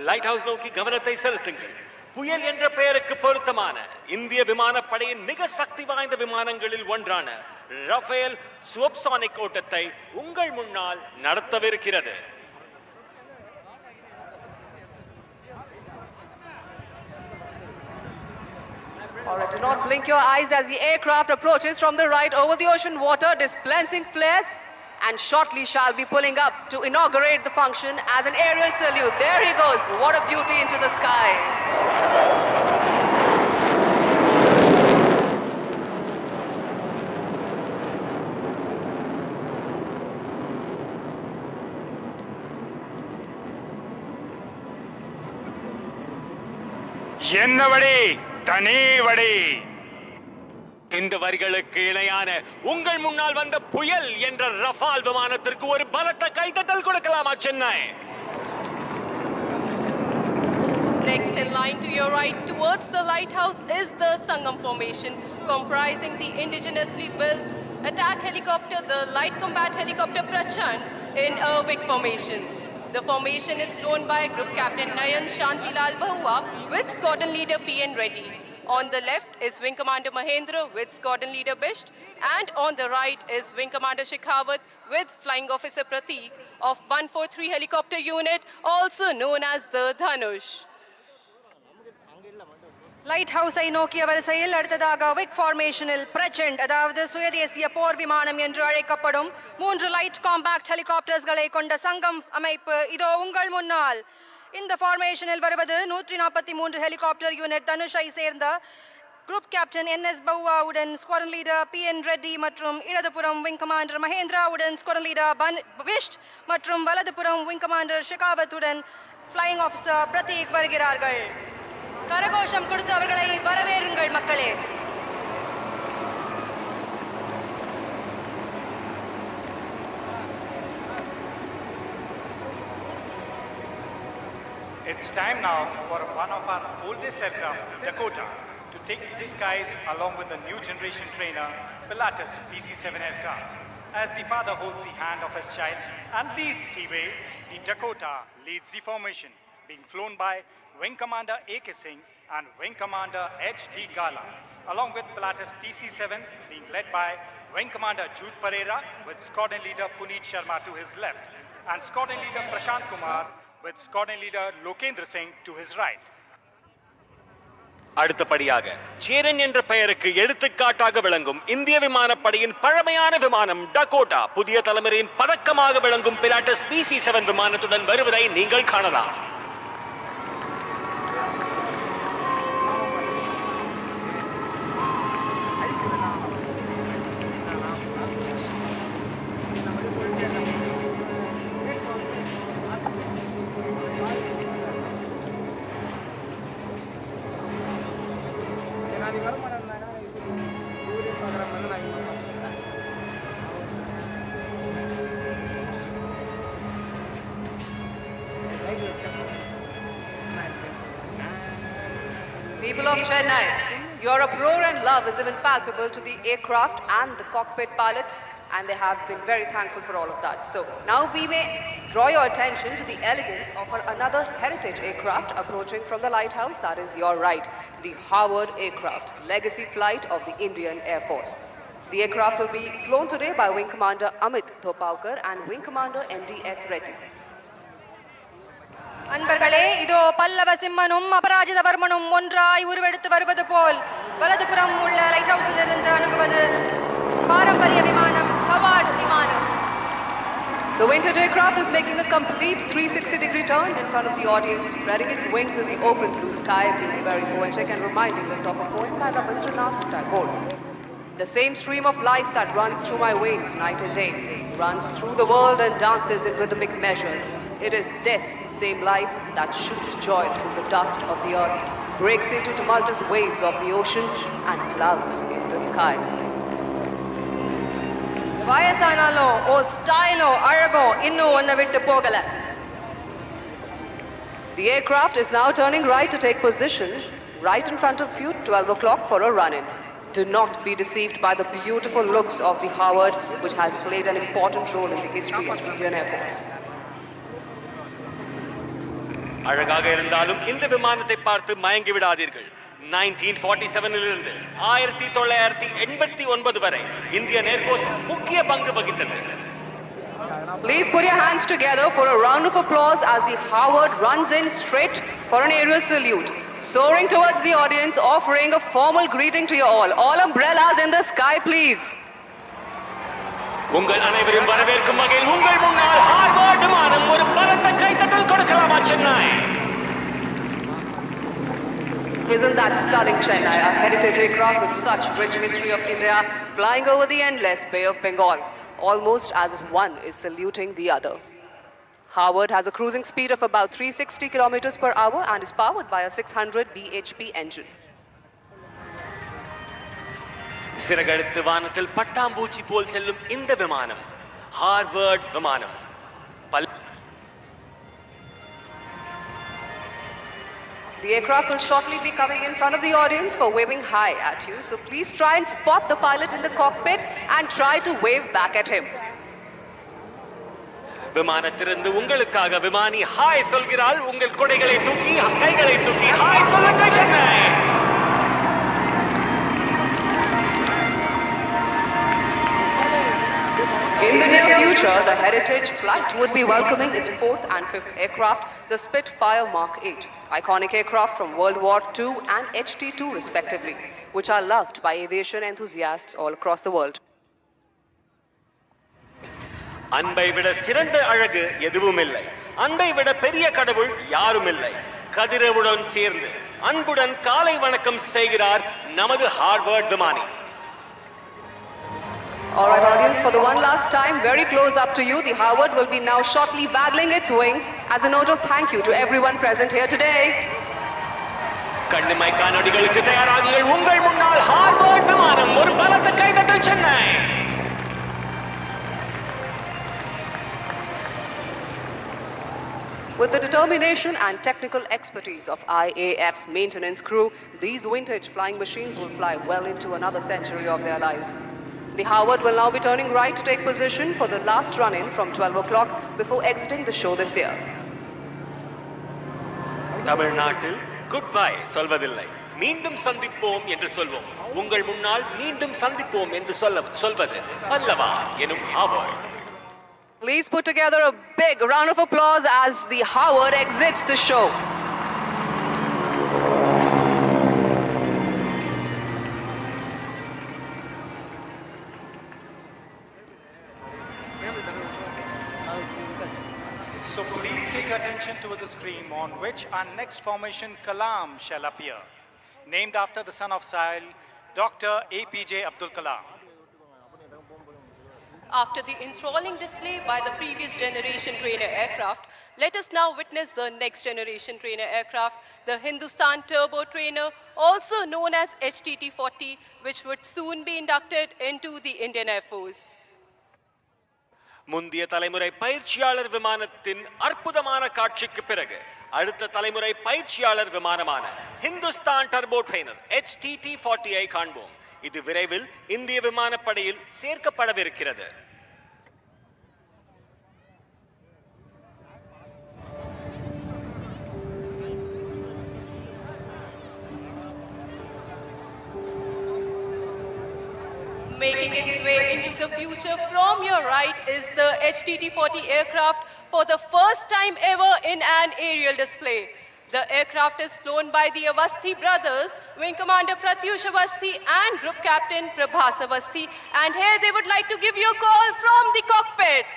Light house நோக்கி கவனத்தை செலுத்துங்கள். புயல் என்ற பெயருக்கு பொருத்தமான இந்திய விமானப்படையின் மிக சக்தி வாய்ந்த விமானங்களில் ஒன்றான ரஃபேல் சூப்பர்சானிக் ஓட்டத்தை உங்கள் முன்னால் நடத்தவிருக்கிறது. All right, do not blink your eyes as the aircraft approaches from the right over the ocean water, dispensing flares, and shortly shall be pulling up to inaugurate the function as an aerial salute. There he goes. What a beauty into the sky. என்னவடி தனிவடி. இந்த வரிகளுக்கு இணையான உங்கள் முன்னால் வந்த புயல் என்ற Rafael விமானத்திற்கு ஒரு பலத்த கைதட்டல் கொடுக்கலாமா Chennai? Next in line to your right towards the lighthouse is the Sangam formation, comprising the indigenously built attack helicopter, the light combat helicopter Prachand in a Vic formation. The formation is flown by Group Captain Nayan Shantilal Bahua with Squadron Leader P.N. Reddy. On the left is Wing Commander Mahendra with Squadron Leader Bisht, And on the right is Wing Commander Shekhawat with Flying Officer Prateek of 143 Helicopter Unit, also known as the Dhanush. Light ஹவுஸை நோக்கிய வரிசையில் அடுத்ததாக விக் ஃபார்மேஷனில் பிரச்சண்ட், அதாவது சுயதேசிய போர் விமானம் என்று அழைக்கப்படும் 3 light compact ஹெலிகாப்டர்ஸ்களை கொண்ட சங்கம் அமைப்பு இதோ உங்கள் முன்னால். இந்த ஃபார்மேஷனில் வருவது 143 ஹெலிகாப்டர் யூனிட் தனுஷை சேர்ந்த குரூப் கேப்டன் என்எஸ் பவுவாவுடன் ஸ்குவாட்ரன் லீடர் பிஎன் ரெட்டி மற்றும் இடதுபுறம் விங் கமாண்டர் மகேந்திராவுடன் ஸ்குவாட்ரன் லீடர் விஷ்ட் மற்றும் வலதுபுறம் விங் கமாண்டர் ஷெகாவத்துடன் ஃப்ளையிங் ஆஃபீஸர் பிரதீக் வருகிறார்கள். கரகோஷம் கொடுத்து அவர்களை வரவேறுங்கள் மக்களே. It's time now for one of our oldest aircraft, Dakota, to take to the skies along with the new generation trainer, Pilatus PC-7 aircraft. As the father holds the hand of his child and leads the way, the Dakota leads the formation, being flown by Wing Commander A.K. Singh and Wing Commander H.D. Gala, along with Pilatus PC-7 being led by Wing Commander Jude Pereira with Squadron Leader Puneet Sharma to his left and Squadron Leader Prashant Kumar with Squadron Leader Lokendra Singh to his right. அடுத்தபடியாக சேரன் என்ற பெயருக்கு எடுத்துக்காட்டாக விளங்கும் இந்திய விமானப்படையின் பழமையான விமானம் Dakota புதிய தலைமுறையின் பதக்கமாக விளங்கும் பிலாட்டஸ் PC-7 விமானத்துடன் வருவதை நீங்கள் காணலாம். People of Chennai, your uproar and love is even palpable to the aircraft and the cockpit pilots, and they have been very thankful for all of that. So now we may draw your attention to the elegance of another heritage aircraft approaching from the lighthouse. That is your right, the Howard aircraft, legacy flight of the Indian Air Force. The aircraft will be flown today by Wing Commander Amit Thopaukar and Wing Commander NDS Reddy. அன்பர்களே, இதோ பல்லவ சிம்மனும் அபராஜிதவர்மனும் ஒன்றாய் உருவெடுத்து வருவது போல் வலதுபுறம் உள்ள light ஹவுஸில் இருந்து அணுகுவது பாரம்பரிய விமானம் ஹவார்ட் விமானம். The vintage aircraft is making a complete 360-degree turn in front of the audience, spreading its wings in the open blue sky, being very poetic and reminding us of a poem by Rabindranath Tagore. The same stream of life that runs through my veins night and day, runs through the world and dances in rhythmic measures. It is this same life that shoots joy through the dust of the earth, breaks into tumultuous waves of the oceans and clouds in the sky. வயசானாலும் ஓ ஸ்டைலும் அழகும் இன்னும் ஒன்றை விட்டு போகல. The aircraft is now turning right to take position right in front of you, 12 o'clock for a run-in. Do not be deceived by the beautiful looks of the Howard, which has played an important role in the history of Indian Air Force. அழகாக இருந்தாலும் இந்த விமானத்தை பார்த்து மயங்கி விடாதீர்கள். 1947 இலிருந்து 1989 வரை Indian air force முக்கிய பங்கு வகித்தது. Please put your hands together for a round of applause as the Howard runs in straight for an aerial salute, soaring towards the audience, offering a formal greeting to you all. All umbrellas in the sky, please. உங்கள் அனைவரும் வரவேற்கும் வகையில் உங்கள் முன்னால் Harvard விமானம் ஒரு பலத்த கைத்தட்டல் கொடுக்கலாமா Chennai? Isn't that stunning, Chennai? A heritage aircraft with such rich history of India, flying over the endless Bay of Bengal, almost as if one is saluting the other. Howard has a cruising speed of about 360 kilometers per hour and is powered by a 600 bhp engine. சிறகெடுத்து வானத்தில் பட்டாம்பூச்சி போல் செல்லும் இந்த விமானம் Harvard விமானம். The aircraft will shortly be coming in front of the audience for waving hi at you. So please try and spot the pilot in the cockpit and try to wave back at him. விமானத்திலிருந்து உங்களுக்காக விமானி hi சொல்கிறாள். உங்கள் கொடைகளை தூக்கி கைகளை தூக்கி hi சொல்லுங்கள் Chennai. In the near future, the Heritage Flight would be welcoming its 4th and 5th aircraft, the Spitfire Mark 8, iconic aircraft from World War II and HT-2 respectively, which are loved by aviation enthusiasts all across the world. அன்பை விட சிறந்த அழகு எதுவும் இல்லை. அன்பை விட பெரிய கடவுள் யாரும் இல்லை. கதிரவுடன் சேர்ந்து அன்புடன் காலை வணக்கம் செய்கிறார் நமது ஹார்வர்ட் விமானி. All right, audience, for the one last time, very close up to you, the Harvard will be now shortly waggling its wings as a note of thank you to everyone present here today. கண்ணிமை காணொளிகளுக்கு தயாராகுங்கள். உங்கள் முன்னால் Harvard விமானம். ஒரு பலத்த கைதட்டல் Chennai. With the determination and technical expertise of IAF's maintenance crew, these vintage flying machines will fly well into another century of their lives. The Harvard will now be turning right to take position for the last run-in from 12 o'clock before exiting the show this year. தமிழ்நாட்டில் good bye சொல்வதில்லை, மீண்டும் சந்திப்போம் என்று சொல்வோம். உங்கள் முன்னால் மீண்டும் சந்திப்போம் என்று சொல்வது பல்லவா எனும் Harvard. Please put together a big round of applause as the Harvard exits the show. So please take attention to the screen on which our next formation Kalam shall appear. Named after the son of Sahil, Dr. APJ Abdul Kalam. After the enthralling display by the previous generation trainer aircraft, let us now witness the next generation trainer aircraft, the Hindustan Turbo Trainer, also known as HTT-40, which would soon be inducted into the Indian Air Force. முந்திய தலைமுறை பயிற்சியாளர் விமானத்தின் அற்புதமான காட்சிக்கு பிறகு அடுத்த தலைமுறை பயிற்சியாளர் விமானமான ஹிந்துஸ்தான் டர்போ ட்ரெய்னர் HTT-40 ஐ காண்போம். இது விரைவில் இந்திய விமானப்படையில் சேர்க்கப்படவிருக்கிறது. Making its way into the future from your right is the HTT-40 aircraft for the first time ever in an aerial display. The aircraft is flown by the Avasthi brothers, Wing Commander Pratyush Avasthi and Group Captain Prabhas Avasthi. And here they would like to give you a call from the cockpit.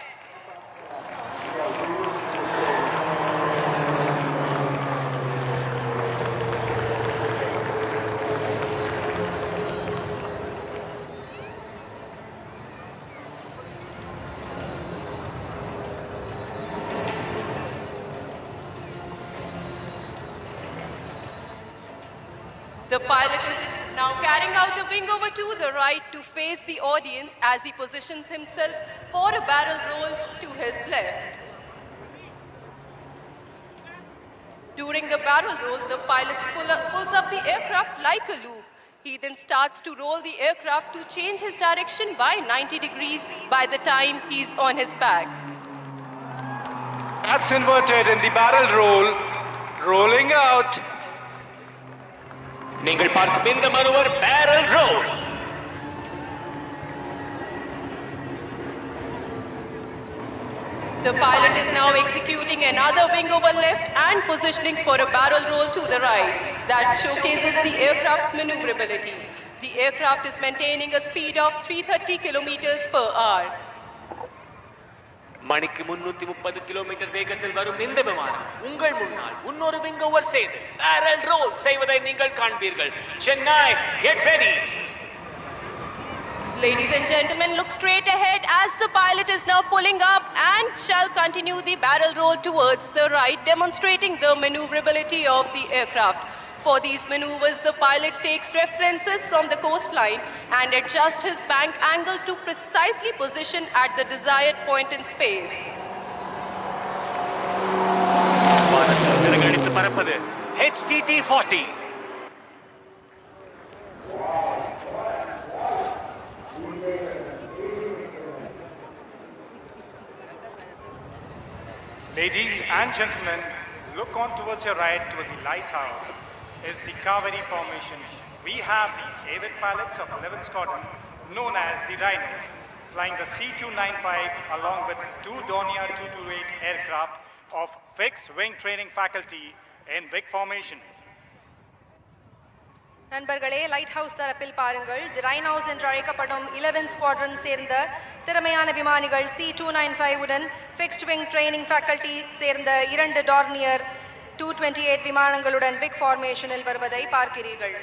The pilot is now carrying out a wing over to the right to face the audience as he positions himself for a barrel roll to his left. During the barrel roll, the pilot pulls up the aircraft like a loop. He then starts to roll the aircraft to change his direction by 90 degrees by the time he's on his back. That's inverted in the barrel roll, rolling out. நீங்கள் பார்க்கும் இந்த manoeuvre barrel roll. The pilot is now executing another wing over left and positioning for a barrel roll to the right. That showcases the aircraft's maneuverability. The aircraft is maintaining a speed of 330 kilometers per hour. மணிக்கு 330 kilometre வேகத்தில் வரும் இந்த விமானம் உங்கள் முன்னால் இன்னொரு wing over செய்து barrel role செய்வதை நீங்கள் காண்பீர்கள். Chennai, get ready. Ladies and gentlemen, look straight ahead as the pilot is now pulling up and shall continue the barrel roll towards the right, demonstrating the maneuverability of the aircraft. For these maneuvers, the pilot takes references from the coastline and adjusts his bank angle to precisely position at the desired point in space. வானத்தில் சிறகடித்து பறப்பது HTT-40. Ladies and gentlemen, look on towards your right towards the lighthouse is the Kaveri formation. We have the avid pilots of 11th Squadron known as the Rhinos flying the C295 along with two Dornier 228 aircraft of fixed wing training faculty in wing formation. நண்பர்களே, light house தரப்பில் பாருங்கள். தி rhinos என்று அழைக்கப்படும் 11 squadron சேர்ந்த திறமையான விமானிகள் C295 உடன் fixed wing training faculty சேர்ந்த 2 டார்னியர் 228 விமானங்களுடன் விக் ஃபார்மேஷனில் வருவதை பார்க்கிறீர்கள்.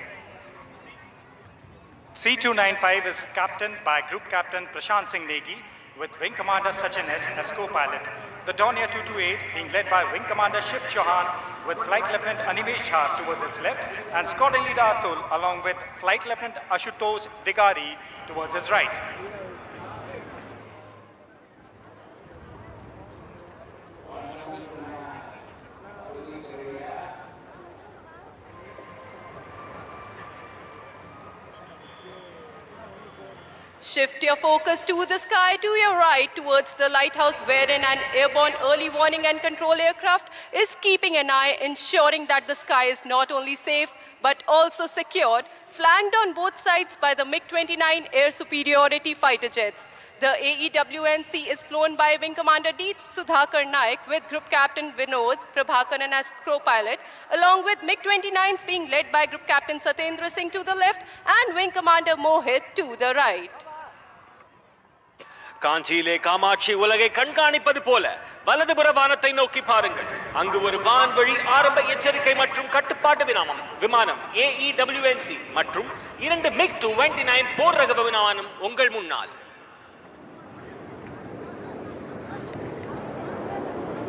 C295 is captained by Group Captain Prashant Singh Negi with Wing Commander Sachin S as co-pilot. The Dornier 228 being led by Wing Commander Shiv Chauhan with Flight Lieutenant Animesh Jha towards his left and Squadron Leader Atul along with Flight Lieutenant Ashutosh Digari towards his right. Shift your focus to the sky to your right towards the lighthouse wherein an airborne early warning and control aircraft is keeping an eye, ensuring that the sky is not only safe but also secured, flanked on both sides by the MiG-29 air superiority fighter jets. The AEWNC is flown by Wing Commander D. Sudhakar Naik with Group Captain Vinod Prabhakaran as co-pilot, along with MiG-29s being led by Group Captain Satendra Singh to the left and Wing Commander Mohit to the right. காஞ்சியிலே Kamakshi உலகை கண்காணிப்பது போல வலதுபுற வானத்தை நோக்கி பாருங்கள். அங்கு ஒரு வான்வழி ஆரம்ப எச்சரிக்கை மற்றும் கட்டுப்பாட்டு விமானம் AEWNC மற்றும் 2 MiG-29 போர் ரக விமானம் உங்கள் முன்னால்.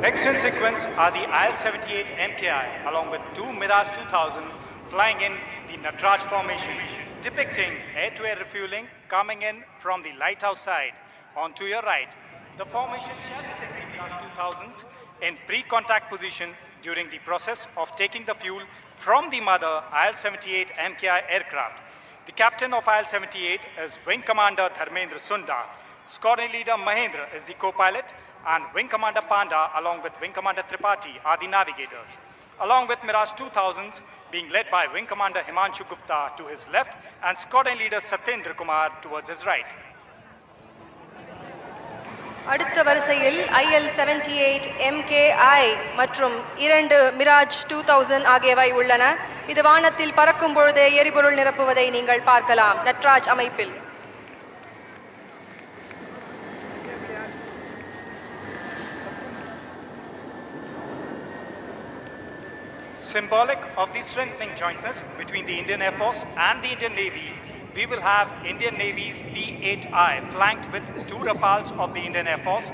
Next in sequence are the IL-78 MKI along with two Mirage 2000 flying in the Natraj formation, depicting air-to-air refueling coming in from the lighthouse side. On to your right, the formation shall depict the Mirage 2000s in pre-contact position during the process of taking the fuel from the mother IL-78 MKI aircraft. The captain of IL-78 is Wing Commander Dharmendra Sunda. Squadron Leader Mahendra is the co-pilot and Wing Commander Panda along with Wing Commander Tripathi are the navigators. Along with Mirage 2000s being led by Wing Commander Himanshu Gupta to his left and Squadron Leader Satyendra Kumar towards his right. அடுத்த வரிசையில் IL-78 MKI மற்றும் 2 Mirage 2000 ஆகியவை உள்ளன. இது வானத்தில் பறக்கும் பொழுதே எரிபொருள் நிரப்புவதை நீங்கள் பார்க்கலாம் நட்ராஜ் அமைப்பில். Symbolic of the strengthening jointness between the Indian Air Force and the Indian Navy, we will have Indian Navy's P-8I flanked with 2 Rafales of the Indian Air Force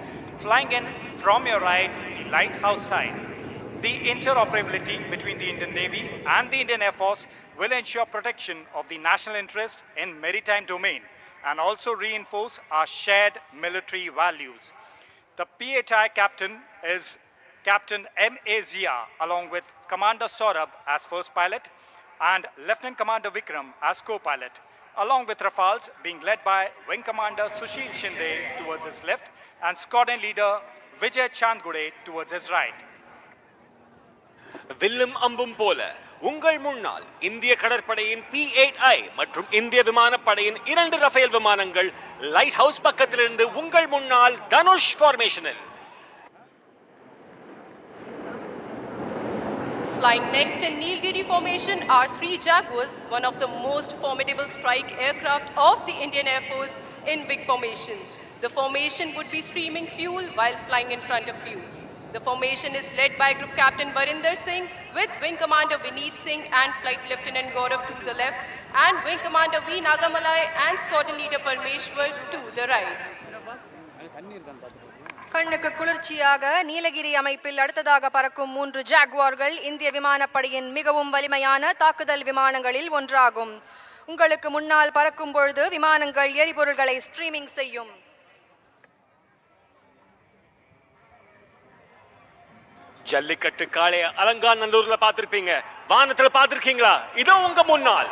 flying in from your right, the lighthouse side. The interoperability between the Indian Navy and the Indian Air Force will ensure protection of the national interest in maritime domain and also reinforce our shared military values. The P-8I captain is Captain M.A. Zia along with Commander Saurabh as first pilot and Lieutenant Commander Vikram as co-pilot, along with Rafales being led by Wing Commander Sushil Shinde towards his left and Squadron Leader Vijay Chandgude towards his right. வில்லும் அம்பும் போல உங்கள் முன்னால் இந்திய கடற்படையின் P-8I மற்றும் இந்திய விமானப்படையின் 2 ரஃபேல் விமானங்கள் லைட் ஹவுஸ் பக்கத்திலிருந்து உங்கள் முன்னால் Dhanush ஃபார்மேஷனில். Flying next in Nilgiri formation are 3 Jaguars, one of the most formidable strike aircraft of the Indian Air Force in big formation. The formation would be streaming fuel while flying in front of you. The formation is led by Group Captain Varinder Singh with Wing Commander Vineet Singh and Flight Lieutenant Gaurav to the left and Wing Commander V. Nagamalai and Squadron Leader Parmeshwar to the right. கண்ணுக்கு குளிர்ச்சியாக நீலகிரி அமைப்பில் அடுத்ததாக பறக்கும் 3 ஜாகுவார்கள் இந்திய விமானப்படையின் மிகவும் வலிமையான தாக்குதல் விமானங்களில் ஒன்றாகும். உங்களுக்கு முன்னால் பறக்கும் பொழுது விமானங்கள் எரிபொருள்களை ஸ்ட்ரீமிங் செய்யும். ஜல்லிக்கட்டு காளைய அலங்காநல்லூர்ல பார்த்திருப்பீங்க, வானத்துல பார்த்திருக்கீங்களா? இதோ உங்க முன்னால்.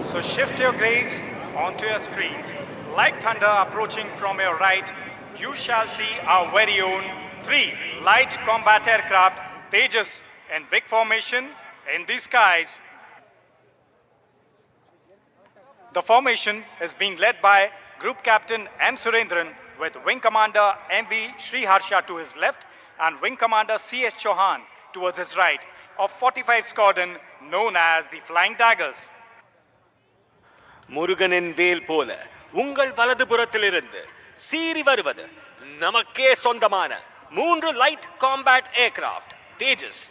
So shift your gaze onto your screens. Like thunder approaching from your right, you shall see our very own 3 light combat aircraft Tejas in Vic formation in the skies. The formation is being led by Group Captain M. Surendran with Wing Commander M.V. Sriharsha to his left and Wing Commander C.S. Chauhan towards his right of 45 Squadron known as the Flying Daggers. முருகனின் வேல் போல உங்கள் வலதுபுறத்திலிருந்து சீறி வருவது நமக்கே சொந்தமான 3 light combat aircraft தேஜஸ்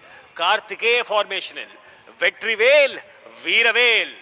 கார்த்திகேய ஃபார்மேஷனில் வெற்றிவேல் வீரவேல்.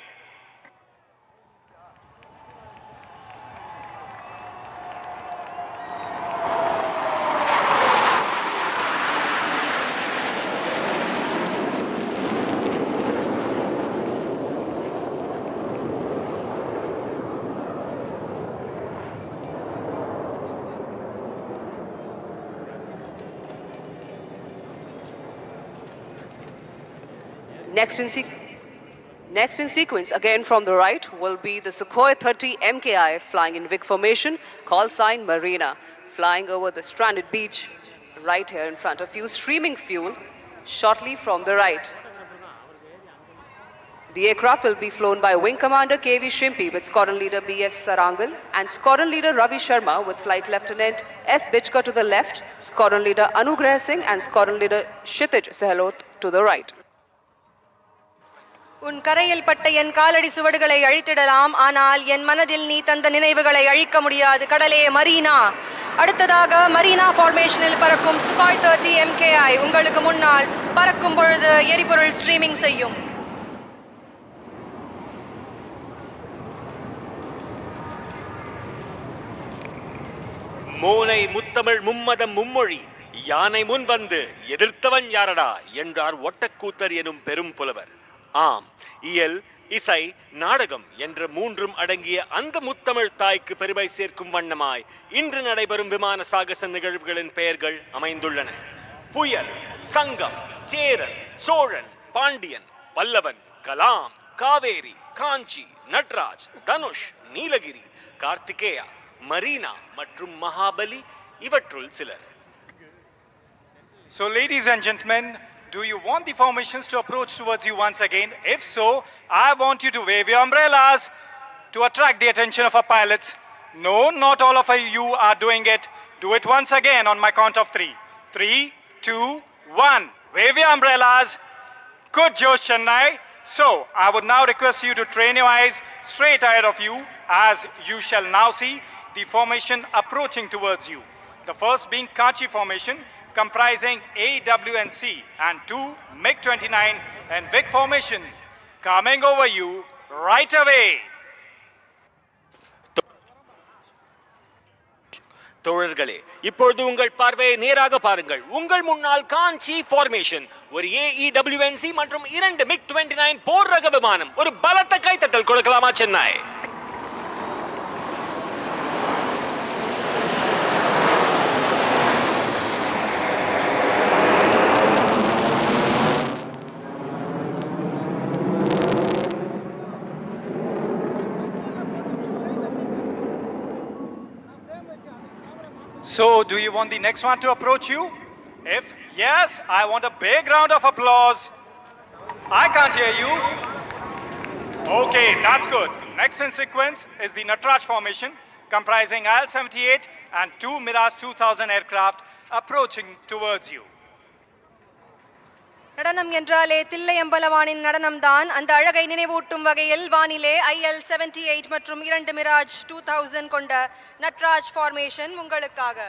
Next in sequence, again from the right, will be the Sukhoi 30 MKI flying in Vic formation, call sign Marina, flying over the stranded beach right here in front of you, streaming fuel shortly from the right. The aircraft will be flown by Wing Commander KV Shrimpi with Squadron Leader BS Sarangal and Squadron Leader Ravi Sharma with Flight Lieutenant S. Bichka to the left, Squadron Leader Anugrah Singh and Squadron Leader Kshitij Sehlot to the right. உன் கரையில் பட்ட என் காலடி சுவடுகளை அழித்திடலாம், ஆனால் என் மனதில் நீ தந்த நினைவுகளை அழிக்க முடியாது கடலே மரீனா. அடுத்ததாக மரீனா ஃபார்மேஷனில் பறக்கும் சுகாய் 30 MKI உங்களுக்கு முன்னால் பறக்கும் பொழுது எரிபொருள் ஸ்ட்ரீமிங் செய்யும். மோனை முத்தமிழ் மும்மதம் மும்மொழி யானை முன் வந்து எதிர்த்தவன் யாரடா என்றார் ஒட்டக்கூத்தர் எனும் பெரும் புலவர். ஆம், இயல், இசை, நாடகம் என்ற மூன்றும் அடங்கிய அந்த முத்தமிழ் தாய்க்கு பெருமை சேர்க்கும் வண்ணமாய் இன்று நடைபெறும் விமான சாகச நிகழ்வுகளின் பெயர்கள் அமைந்துள்ளன. புயல், சங்கம், சேரன், சோழன், பாண்டியன், பல்லவன், கலாம், காவேரி, காஞ்சி, நட்ராஜ், தனுஷ், நீலகிரி, கார்த்திகேயா, மரீனா மற்றும் மகாபலி இவற்றுள் சிலர். So ladies and gentlemen, do you want the formations to approach towards you once again? If so, I want you to wave your umbrellas to attract the attention of our pilots. No, not all of you are doing it. Do it once again on my count of 3. 3, 2, 1. Wave your umbrellas. Good Josh, Chennai. So, I would now request you to train your eyes straight ahead of you as you shall now see the formation approaching towards you. The first being Kachi formation, comprising A, W and C, and 2 MiG-29 and Vic formation coming over you right away. தோழர்களே, இப்பொழுது உங்கள் பார்வையை நேராக பாருங்கள். உங்கள் முன்னால் காஞ்சி formation, ஒரு AEWNC மற்றும் 2 MiG-29 போர் ரக விமானம். ஒரு பலத்த கைத்தட்டல் கொடுக்கலாமா Chennai? So, do you want the next one to approach you? If yes, I want a big round of applause. I can't hear you. Okay, that's good. Next in sequence is the Natraj formation, comprising IL-78 and 2 Mirage 2000 aircraft approaching towards you. நடனம் என்றாலே தில்லை அம்பலவானின் நடனம்தான். அந்த அழகை நினைவூட்டும் வகையில் வானிலே IL-78 மற்றும் 2 Mirage 2000 கொண்ட Natraj formation உங்களுக்காக.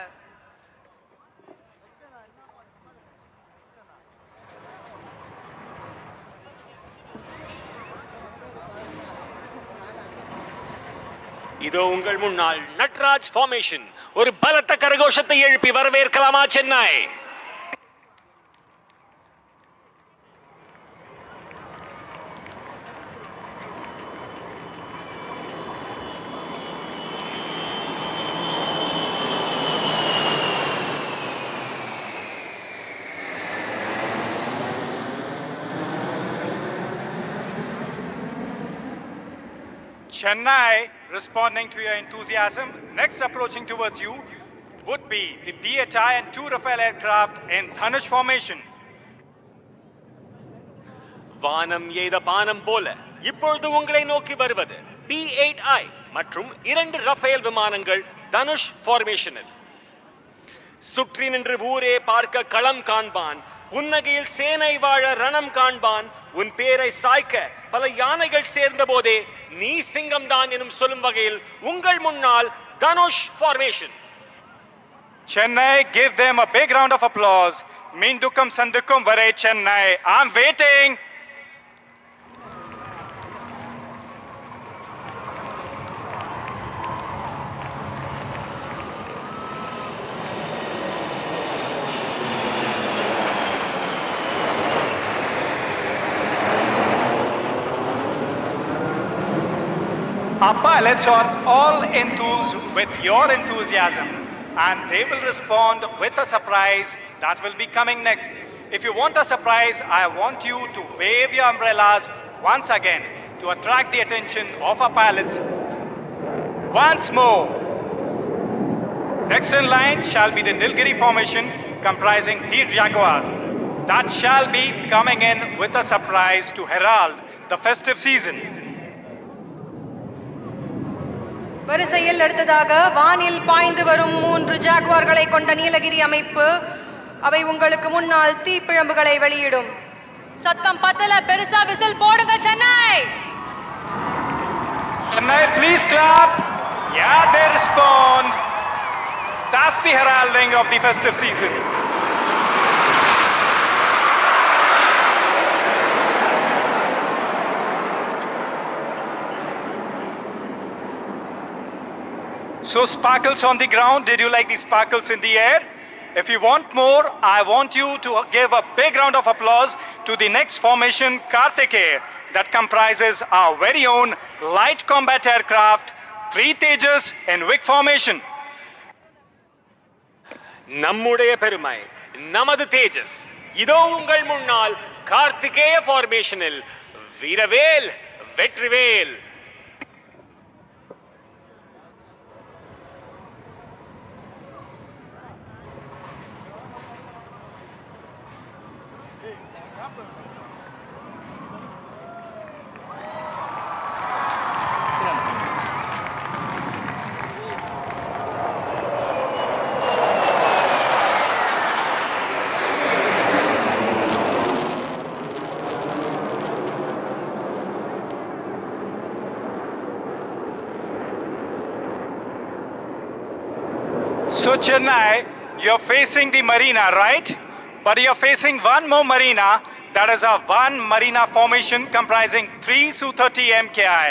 இதோ உங்கள் முன்னால் நட்ராஜ் ஃபார்மேஷன். ஒரு பலத்த கரகோஷத்தை எழுப்பி வரவேற்கலாமா Chennai? Chennai, responding to your enthusiasm, next approaching towards you, would be the PHI and 2 Rafale aircraft in Dhanush formation. வானம் எய்த பானம் போல இப்பொழுது உங்களை நோக்கி வருவது P8I மற்றும் 2 ரஃபேல் விமானங்கள் தனுஷ் ஃபார்மேஷனில். சுற்றி நின்று ஊரே பார்க்க களம் காண்பான், புன்னகையில் சேனை வாழ ரணம் காண்பான், உன் பேரை சாய்க்க பல யானைகள் சேர்ந்த போதே நீ சிங்கம் தான் எனும் சொல்லும் வகையில் உங்கள் முன்னால் Dhanush formation. Chennai, give them a big round of applause. Mindukum Sandukum Vare Chennai. I'm waiting. Our pilots are all enthused with your enthusiasm, and they will respond with a surprise that will be coming next. If you want a surprise, I want you to wave your umbrellas once again to attract the attention of our pilots. Once more. Next in line shall be the Nilgiri formation comprising 3 Jaguars that shall be coming in with a surprise to herald the festive season. வரிசையில் அடுத்ததாக வானில் பாய்ந்து வரும் 3 ஜாகுவார்களை கொண்ட நீலகிரி அமைப்பு அவை உங்களுக்கு முன்னால் தீப்பிழம்புகளை வெளியிடும். சத்தம் பத்தல, பெருசா விசில் போடுங்க Chennai. Chennai, please clap. Yeah, they respond. That's the heralding of the festive season. So sparkles on the ground, did you like the sparkles in the air? If you want more, I want you to give a big round of applause to the next formation, Karthikeya, that comprises our very own light combat aircraft, 3 Tejas in Vic formation. நம்முடைய பெருமை, நமது தேஜஸ். இதோ உங்கள் முன்னால் கார்த்திகேய ஃபார்மேஷனில் வீரவேல் Vetrivel. So Chennai, you're facing the Marina, right? But you're facing one more Marina, that is a 1 Marina formation comprising 3 Su-30 MKI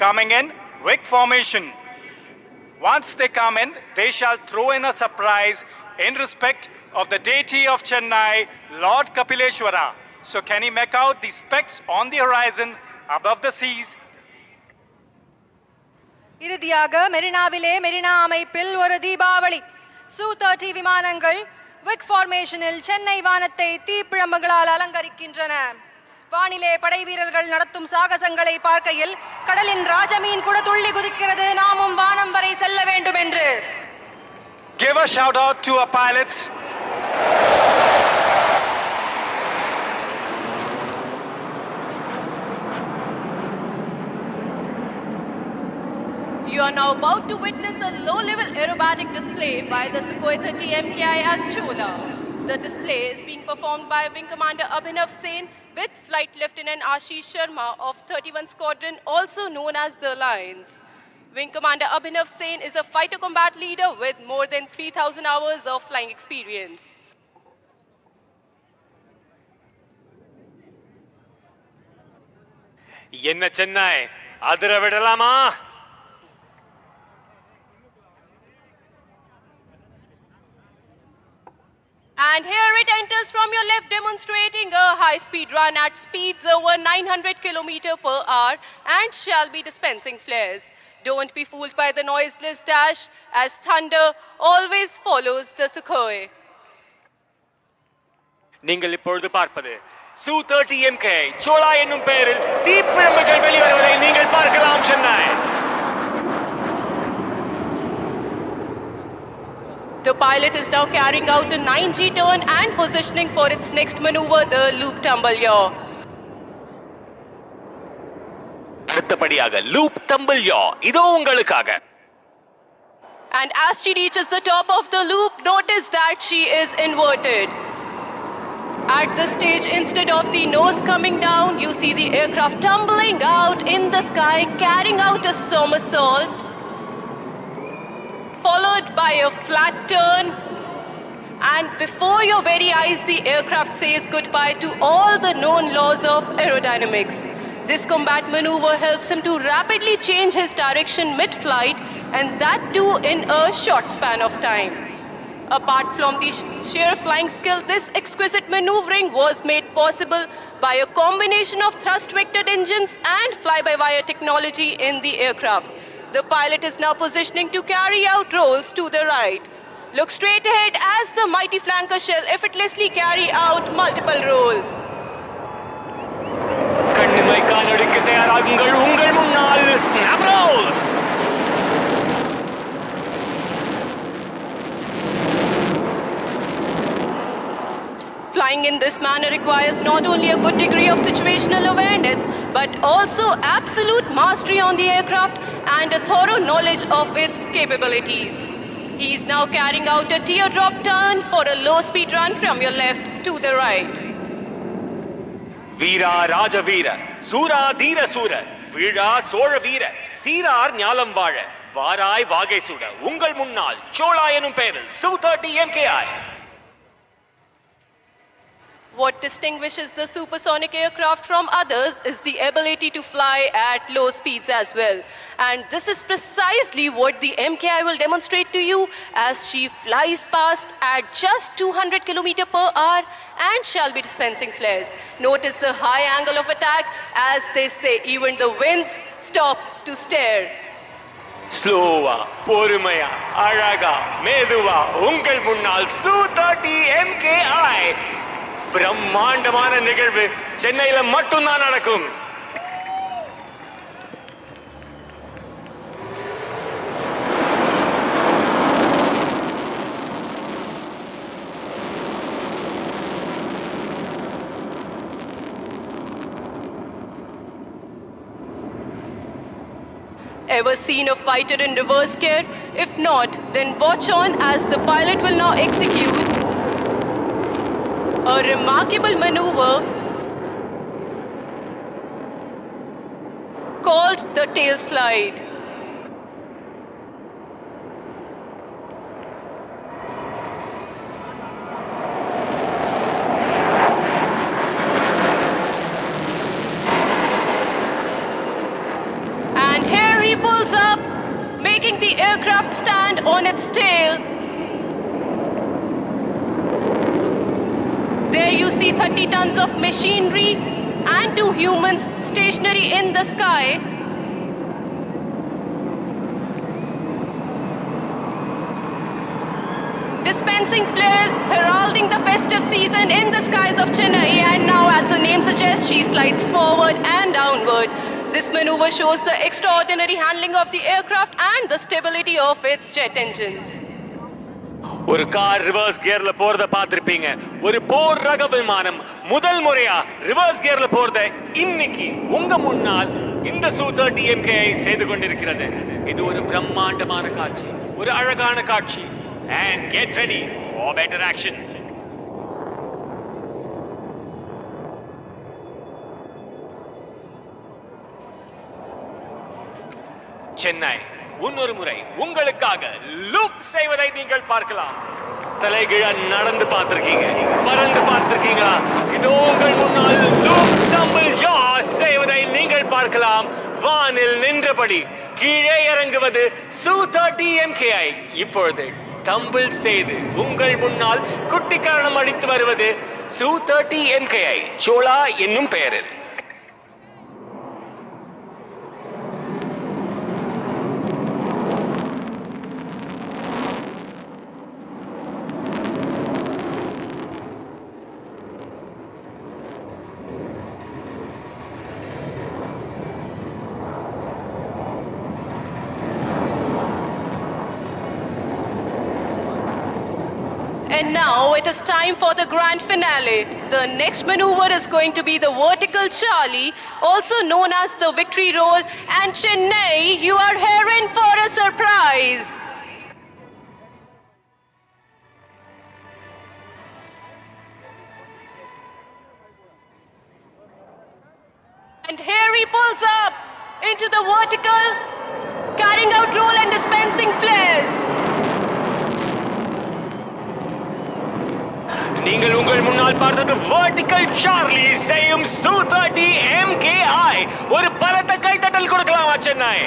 coming in Vic formation. Once they come in, they shall throw in a surprise in respect of the deity of Chennai, Lord Kapileshwara. So can you make out the specks on the horizon above the seas? இறுதியாக மெரினாவிலே மெரினா அமைப்பில் ஒரு Deepavali. Su-30 விமானங்கள் விக் ஃபார்மேஷனில் சென்னை வானத்தை தீப்பிழம்புகளால் அலங்கரிக்கின்றன. வானிலே படை வீரர்கள் நடத்தும் சாகசங்களை பார்க்கையில் கடலின் ராஜமீன் கூட துள்ளி குதிக்கிறது, நாமும் வானம் வரை செல்ல வேண்டும் என்று. Give a shout out to our pilots. You are now about to witness a low-level aerobatic display by the Sukhoi 30 MKI as Chola. The display is being performed by Wing Commander Abhinav Sen with Flight Lieutenant Ashish Sharma of 31 Squadron, also known as the Lions. Wing Commander Abhinav Sen is a fighter combat leader with more than 3,000 hours of flying experience. என்ன சென்னை, அதிர விடலாமா? And here it enters from your left, demonstrating a high-speed run at speeds over 900 km/h and shall be dispensing flares. Don't be fooled by the noiseless dash, as thunder always follows the Sukhoi. நீங்கள் இப்பொழுது பார்ப்பது Su-30 MKI சோலா என்னும் பெயரில் தீப்பிழம்புகள் வெளிவருவதை நீங்கள் பார்க்கலாம். Chennai The pilot is now carrying out a 9G turn and positioning for its next maneuver, the loop tumble yaw. அடுத்தபடியாக loop tumble யா இதோ உங்களுக்காக. And as she reaches the top of the loop, notice that she is inverted. At this stage, instead of the nose coming down, you see the aircraft tumbling out in the sky, carrying out a somersault, followed by a flat turn. And before your very eyes, the aircraft says goodbye to all the known laws of aerodynamics. This combat maneuver helps him to rapidly change his direction mid-flight, and that too in a short span of time. Apart from the sheer flying skill, this exquisite maneuvering was made possible by a combination of thrust-vectored engines and fly-by-wire technology in the aircraft. The pilot is now positioning to carry out rolls to the right. Look straight ahead as the mighty flanker shall effortlessly carry out multiple rolls. கண்ணிமை காலடிக்கு தயாராகுங்கள், உங்கள் முன்னால் snap rolls. Flying in this manner requires not only a good degree of situational awareness, but also absolute mastery on the aircraft and a thorough knowledge of its capabilities. He is now carrying out a teardrop turn for a low-speed run from your left to the right. வீரா ராஜ வீர, சூரா தீர சூர, வீழா சோழ வீர, சீரார் ஞாலம் வாழ, வாராய் வாகை சூட, உங்கள் முன்னால் சோழா எனும் பெயரில் Su-30 MKI. What distinguishes the supersonic aircraft from others is the ability to fly at low speeds as well. And this is precisely what the MKI will demonstrate to you as she flies past at just 200 km/h and shall be dispensing flares. Notice the high angle of attack, as they say, even the winds stop to stare. ஸ்லோவா, பொறுமையா, அழகா, மெதுவா, உங்கள் முன்னால் Su-30 MKI. பிரம்மாண்டமான நிகழ்வு சென்னையில மட்டும்தான் நடக்கும். Ever seen a fighter in reverse gear? If not, then watch on as the pilot will now execute a remarkable maneuver called the tail slide. And here he pulls up, making the aircraft stand on its tail. There you see 30 tons of machinery and 2 humans stationary in the sky. Dispensing flares, heralding the festive season in the skies of Chennai, and now, as the name suggests, she slides forward and downward. This maneuver shows the extraordinary handling of the aircraft and the stability of its jet engines. ஒரு car reverse கியர்ல போறத பார்த்திருப்பீங்க. ஒரு போர் ரக விமானம் முதல் முறையா reverse கியர்ல போறத இன்னைக்கு உங்க முன்னால் இந்த Su-30 MKI செய்து கொண்டிருக்கிறது. இது ஒரு பிரம்மாண்டமான காட்சி, ஒரு அழகான காட்சி. And get ready for better action. Chennai இன்னொரு முறை உங்களுக்காக லூப் செய்வதை நீங்கள் பார்க்கலாம். தலைகீழ நடந்து பார்த்திருக்கீங்க, பறந்து பார்த்திருக்கீங்களா? இதோ உங்கள் முன்னால் லூப் டம்பிள் யா செய்வதை நீங்கள் பார்க்கலாம். வானில் நின்றபடி கீழே இறங்குவது Su-30 MKI. இப்பொழுது டம்பிள் செய்து உங்கள் முன்னால் குட்டிக்காரணம் அடித்து வருவது Su-30 MKI சோழா என்னும் பெயரில். And now it is time for the grand finale. The next maneuver is going to be the vertical Charlie, also known as the victory roll. And Chennai, you are here in for a surprise. And here he pulls up into the vertical, carrying out roll and dispensing flares. நீங்கள் உங்கள் முன்னால் பார்த்தது vertical Charlie செய்யும் Su-30 MKI. ஒரு பலத்த கைத்தட்டல் கொடுக்கலாமா Chennai?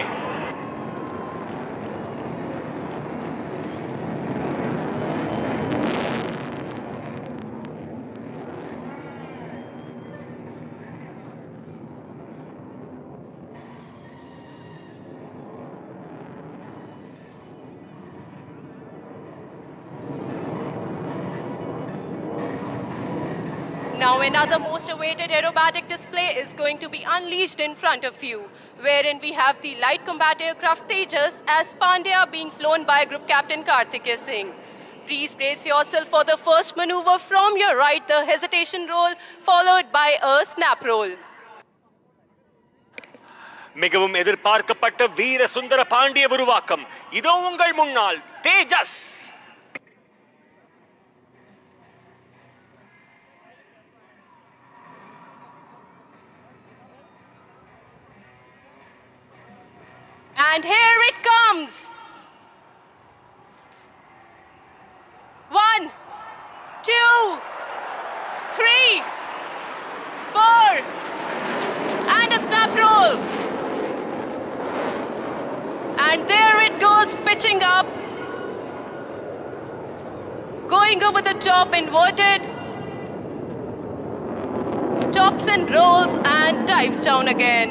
Now another most awaited aerobatic display is going to be unleashed in front of you, wherein we have the light combat aircraft Tejas as Pandya being flown by Group Captain Karthikeya Singh. Please brace yourself for the first maneuver from your right, the hesitation roll, followed by a snap roll. மிகவும் எதிர்பார்க்கப்பட்ட வீர சுந்தர பாண்டிய உருவாக்கம் இதோ உங்கள் முன்னால் தேஜஸ். And here it comes. 1, 2, 3, 4, and a snap roll. And there it goes, pitching up, going over the top, inverted, stops and rolls and dives down again.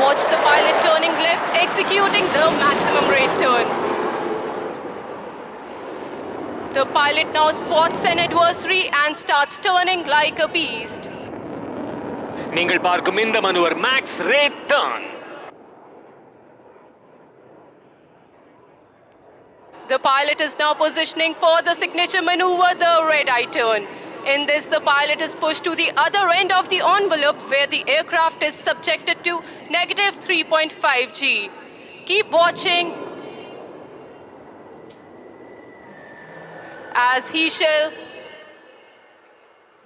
Watch the pilot turning left, executing the maximum rate turn. The pilot now spots an adversary and starts turning like a beast. நீங்கள் பார்க்கும் இந்த maneuver max rate turn. The pilot is now positioning for the signature maneuver, the red-eye turn. In this, the pilot is pushed to the other end of the envelope where the aircraft is subjected to negative 3.5 G. Keep watching as he shall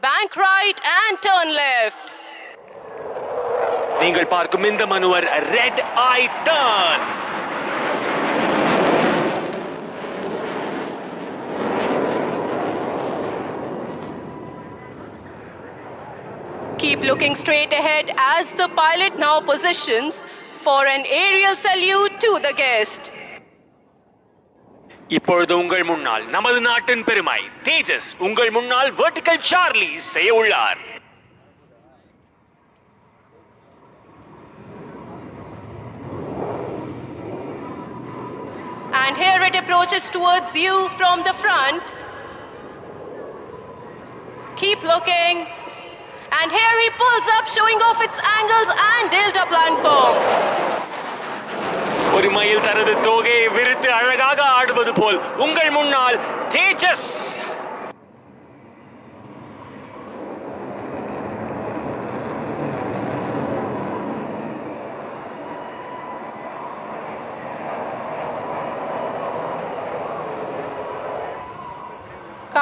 bank right and turn left. நீங்கள் பார்க்கும் இந்த maneuver red eye turn. Keep looking straight ahead as the pilot now positions for an aerial salute to the guest. இப்பொழுது உங்கள் முன்னால் நமது நாட்டின் பெருமை தேஜஸ் உங்கள் முன்னால் vertical Charlie செய்ய உள்ளார். And here it approaches towards you from the front. Keep looking. And here he pulls up, showing off its angles and delta platform. ஒரு மயில் தனது தோகையை விரித்து அழகாக ஆடுவது போல் உங்கள் முன்னால் தேஜஸ்.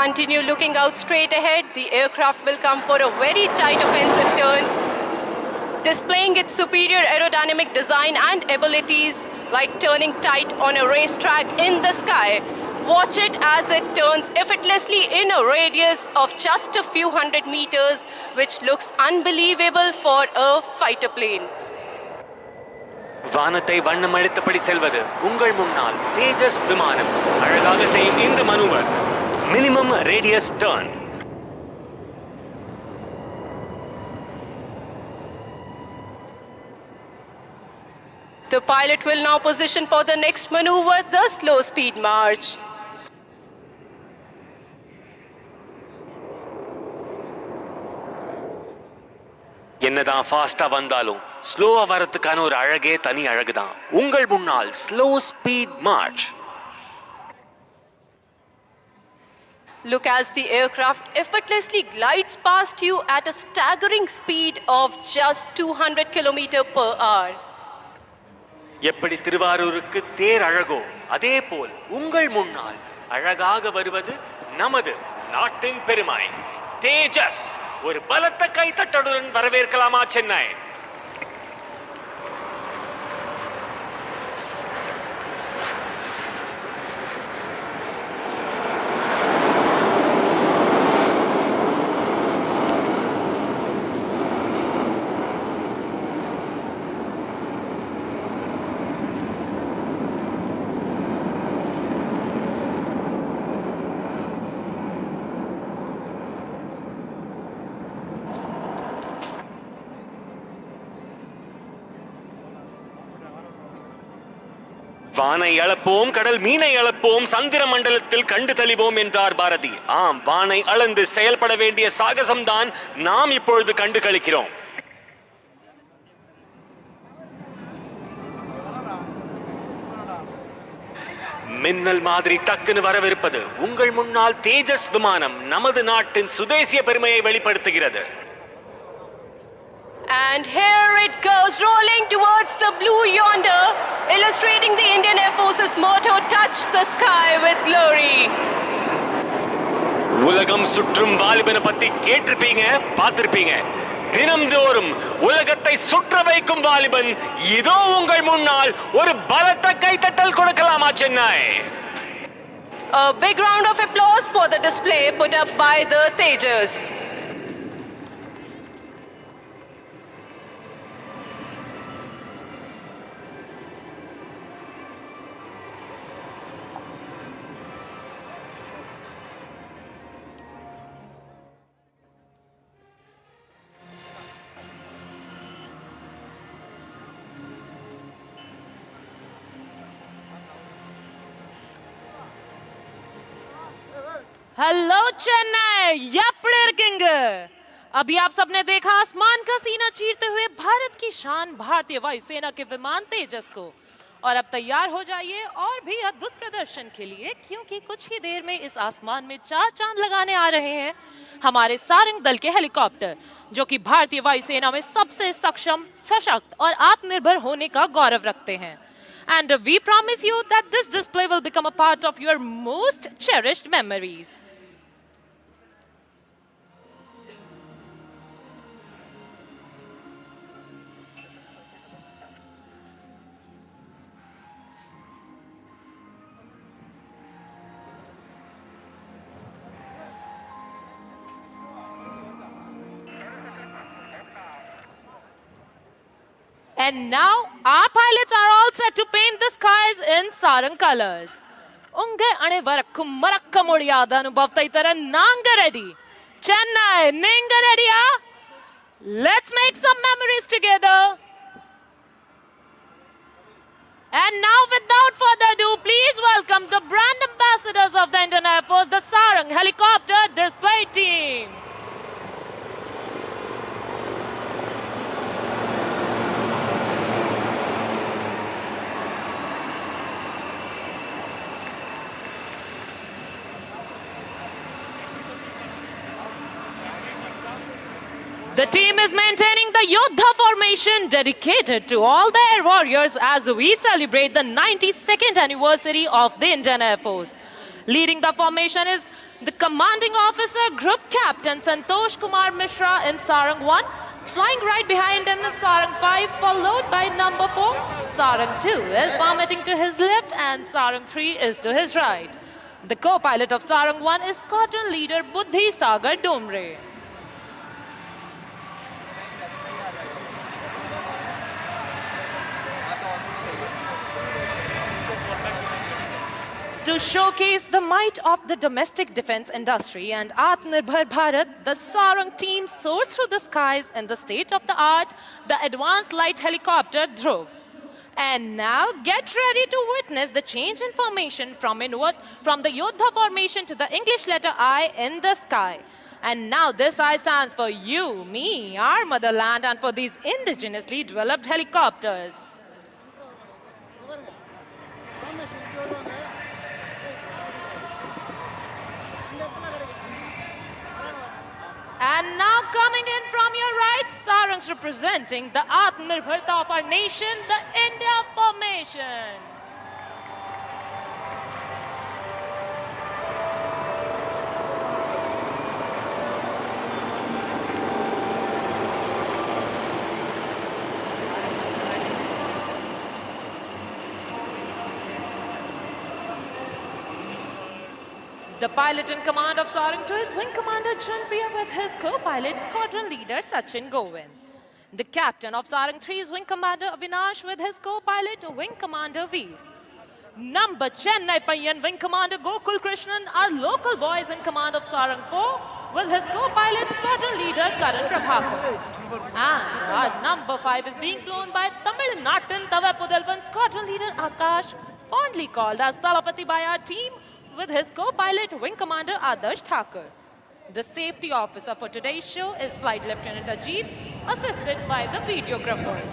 Continue looking out straight ahead. The aircraft will come for a very tight offensive turn, displaying its superior aerodynamic design and abilities like turning tight on a racetrack in the sky. Watch it as it turns effortlessly in a radius of just a few hundred meters, which looks unbelievable for a fighter plane. வானத்தை வண்ணம் அடித்தபடி செல்வது உங்கள் முன்னால் தேஜஸ் விமானம் அழகாக செய்யும் இந்த maneuver minimum radius turn. The pilot will now position for the next maneuver, the slow speed march. என்னதான் ஃபாஸ்டா வந்தாலும் ஸ்லோவா வரதுக்கான ஒரு அழகே தனி அழகுதான். உங்கள் முன்னால் slow speed March. Look as the aircraft effortlessly glides past you at a staggering speed of just 200 km/h. எப்படி திருவாரூருக்கு தேர் அழகோ அதே போல் உங்கள் முன்னால் அழகாக வருவது நமது நாட்டின் பெருமை தேஜஸ். ஒரு பலத்த கைத்தட்டலுடன் வரவேற்கலாமா சென்னை? வானை அளப்போம், கடல் மீனை அளப்போம், சந்திர மண்டலத்தில் கண்டு தெளிவோம் என்றார் பாரதி. ஆம், வானை அளந்து செயல்பட வேண்டிய சாகசம்தான் நாம் இப்பொழுது கண்டு கழிக்கிறோம். மின்னல் மாதிரி டக்குன்னு வரவிருப்பது உங்கள் முன்னால் தேஜஸ் விமானம் நமது நாட்டின் சுதேசிய பெருமையை வெளிப்படுத்துகிறது. And here it goes, rolling towards the blue yonder, illustrating the Indian Air Force's motto, touch the sky with glory. உலகம் சுற்றும் வாலிபனை பத்தி கேட்டிருப்பீங்க, பார்த்திருப்பீங்க. தினம்தோறும் உலகத்தை சுற்ற வைக்கும் வாலிபன் இதோ உங்கள் முன்னால். ஒரு பலத்த கைத்தட்டல் கொடுக்கலாமா Chennai? A big round of applause for the display put up by the Tejas. Hello Chennai, எப்படி இருக்கீங்க? अभी आप सबने देखा आसमान का सीना चीरते हुए भारत की शान भारतीय वायुसेना के विमान तेजस को। और अब तैयार हो जाइए और भी अद्भुत प्रदर्शन के लिए, क्योंकि कुछ ही देर में इस आसमान में 4 चांद लगाने आ रहे हैं हमारे सारंग दल के हेलीकॉप्टर, जो कि भारतीय वायुसेना में सबसे सक्षम, सशक्त और आत्मनिर्भर होने का गौरव रखते हैं. And we promise you that this display will become a part of your most cherished memories. And now our pilots are all set to paint the skies in sarang colors. Unge ane varakkum marakkam odiyada anubhavta itara nanga ready. Chennai, ninga ready? Let's make some memories together. And now, without further ado, please welcome the brand ambassadors of the Indian Air Force, the Sarang Helicopter Display Team. The team is maintaining the Yodha formation dedicated to all the air warriors as we celebrate the 92nd anniversary of the Indian Air Force. Leading the formation is the Commanding Officer Group Captain Santosh Kumar Mishra in Sarang 1. Flying right behind him is Sarang 5, followed by number 4. Sarang 2 is formatting to his left and Sarang 3 is to his right. The co-pilot of Sarang 1 is Squadron Leader Buddhi Sagar Domre. To showcase the might of the domestic defense industry and Atmanirbhar Bharat, the Sarang team soars through the skies in the state-of-the-art, the advanced light helicopter Dhruv. And now get ready to witness the change in formation from the Yodha formation to the English letter I in the sky. And now this I stands for you, me, our motherland, and for these indigenously developed helicopters. பாருங்க formation இங்கே வருவாங்க இந்த இடத்துல கிடைக்கும் And now coming in from your right, Sarangs representing the Atmanirbharta of our nation, the India formation. The pilot in command of Sarang 2 is Wing Commander Chanpriya with his co-pilot Squadron Leader Sachin Govind. The captain of Sarang 3 is Wing Commander Avinash with his co-pilot Wing Commander Veer. Number Chennai Payyan Wing Commander Gokul Krishnan are local boys in command of Sarang 4 with his co-pilot Squadron Leader Karan Prabhakar. And our number 5 is being flown by Tamil Natan Tavapudalvan Squadron Leader Akash, fondly called as Talapati by our team, with his co-pilot Wing Commander Adarsh Thakur. The safety officer for today's show is Flight Lieutenant Ajit, assisted by the videographers.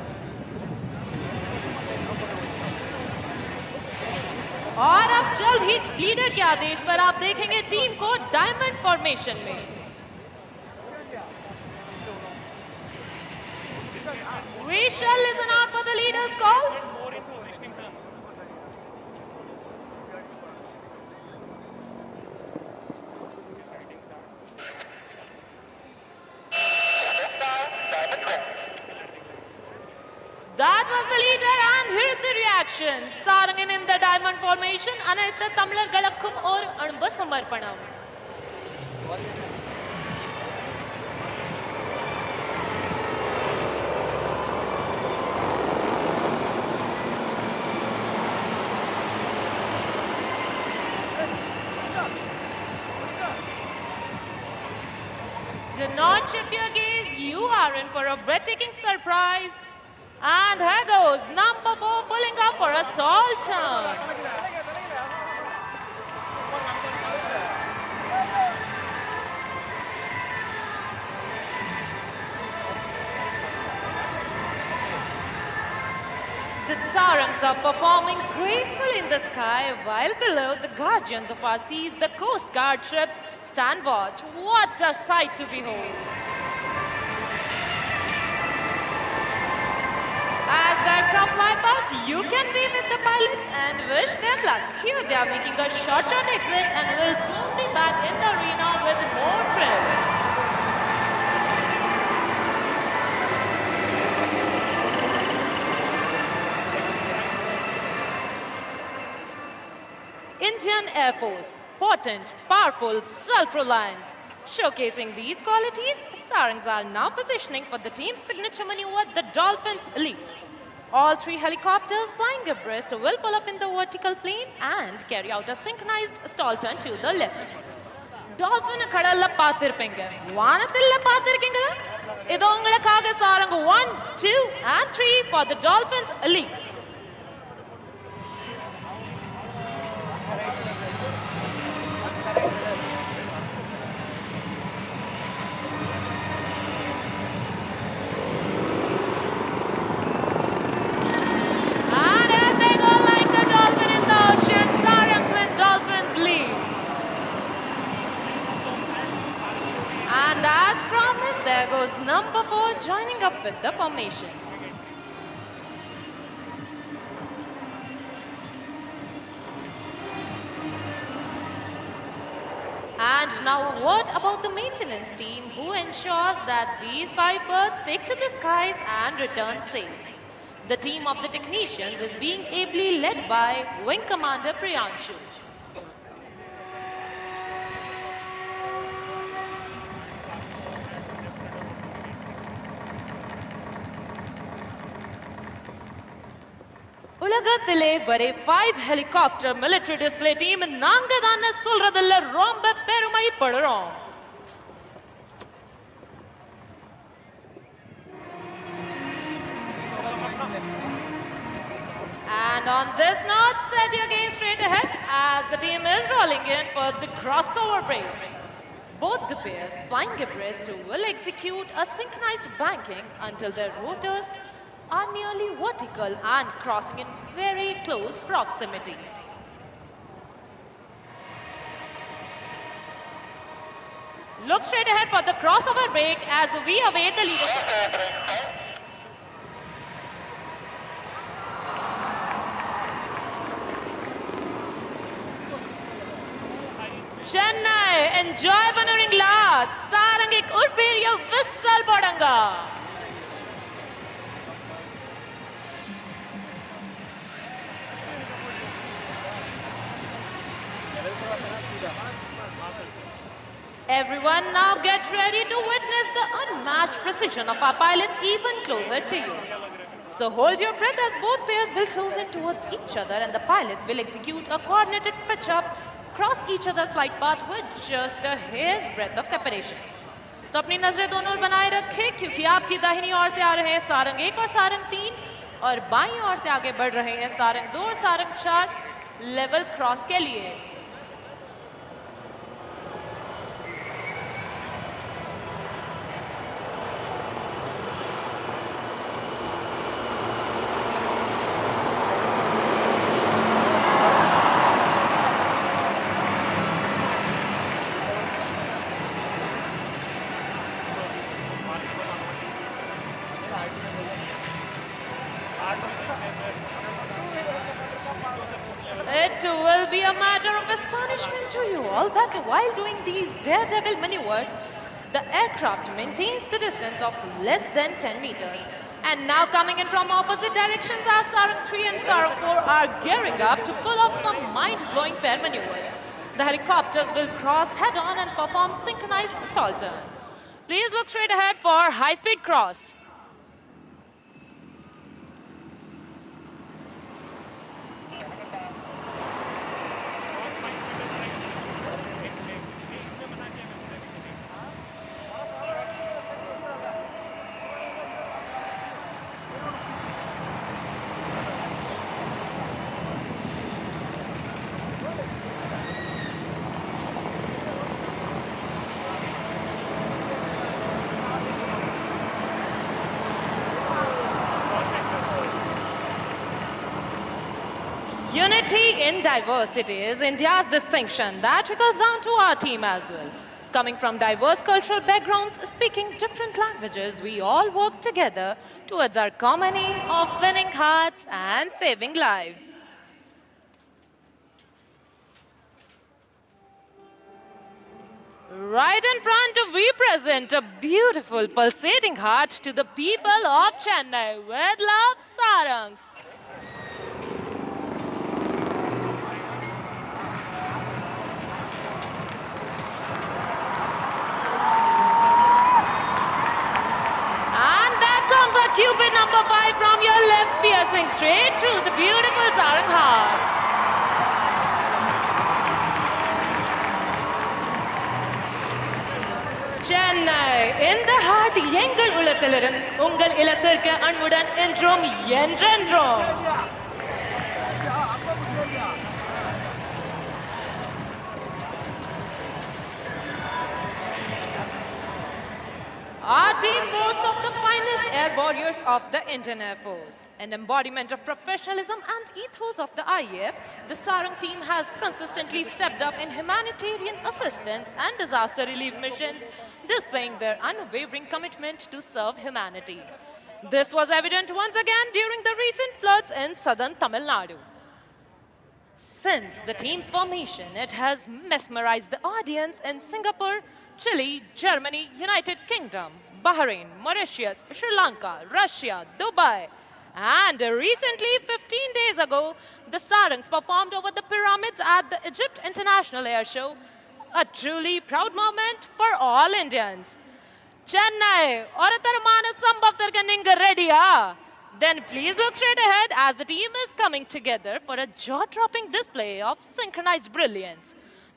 और अब जल्द ही leader के आदेश पर आप देखेंगे team को diamond formation में. We shall listen out for the leader's call. That was the leader, and here's the reaction. Sarangin in the diamond formation, Anayta Tamlar Galakkum or Anba Samarpanam. Do not shift your gaze, you are in for a breathtaking surprise. And here goes number 4 pulling up for a stall turn. The Sarangs are performing gracefully in the sky, while below the guardians of our seas, the Coast Guard ships, stand watch. What a sight to behold! As the aircraft fly past, you can be with the pilots and wish them luck. Here they are making a short exit and will soon be back in the arena with more thrill. Indian Air Force, potent, powerful, self-reliant. Showcasing these qualities, Sarangs are now positioning for the team's signature maneuver, the Dolphin's Leap. All 3 helicopters flying abreast will pull up in the vertical plane and carry out a synchronized stall turn to the left. Dolphin kadalla paathirpinga. Vaanathilla paathirkinga. Idu ungalakkaga Sarang 1, 2 and 3 for the Dolphin's Leap. There goes number 4 joining up with the formation. And now a word about the maintenance team who ensures that these 5 birds take to the skies and return safe. The team of the technicians is being ably led by Wing Commander Priyanshu. உலகத்திலே வரை 5 helicopter military display team நாங்க தான சொல்றதுல ரொம்ப பெருமைப்படுறோம். And on this note, set your gaze straight ahead as the team is rolling in for the crossover break. Both the pairs flying abreast will execute a synchronized banking until their rotors are nearly vertical and crossing in very close proximity. Look straight ahead for the crossover break as we await the leadership. Chennai, enjoy Banuring last. Sarangik Urpiriya whistle Bodanga. Everyone now get ready to witness the unmatched precision of our pilots even closer to you. So hold your breath as both pairs will close in towards each other and the pilots will execute a coordinated pitch up, cross each other's flight path with just a hair's breadth of separation. तो अपनी नजरें दोनों ओर बनाए रखें क्योंकि आपकी दाहिनी ओर से आ रहे हैं सारंग 1 और सारंग 3 और बाईं ओर से आगे बढ़ रहे हैं सारंग 2 और सारंग 4 लेवल क्रॉस के लिए. It will be a matter of astonishment to you all that while doing these daredevil maneuvers, the aircraft maintains the distance of less than 10 meters. And now coming in from opposite directions as Sarang 3 and Sarang 4 are gearing up to pull off some mind-blowing pair maneuvers. The helicopters will cross head-on and perform synchronized stall turn. Please look straight ahead for high-speed cross. Unity in diversity is India's distinction. That trickles down to our team as well. Coming from diverse cultural backgrounds, speaking different languages, we all work together towards our common aim of winning hearts and saving lives. Right in front, we present a beautiful pulsating heart to the people of Chennai with love, Sarangs. Cupid number 5 from your left, piercing straight through the beautiful Sarang heart. Chennai, in the heart, எங்கள் உளத்திலிருந்து உங்கள் இல்லத்திற்கு அன்புடன் என்றும் என்றென்றும். Our team boasts of the finest air warriors of the Indian Air Force. An embodiment of professionalism and ethos of the IAF, the Sarang team has consistently stepped up in humanitarian assistance and disaster relief missions, displaying their unwavering commitment to serve humanity. This was evident once again during the recent floods in southern Tamil Nadu. Since the team's formation, it has mesmerized the audience in Singapore, Chile, Germany, United Kingdom, Bahrain, Mauritius, Sri Lanka, Russia, Dubai. And recently, 15 days ago, the Sarangs performed over the pyramids at the Egypt International Air Show. A truly proud moment for all Indians. Chennai, Oratarmana Sambhavtarga Ninga ready, Then please look straight ahead as the team is coming together for a jaw-dropping display of synchronized brilliance.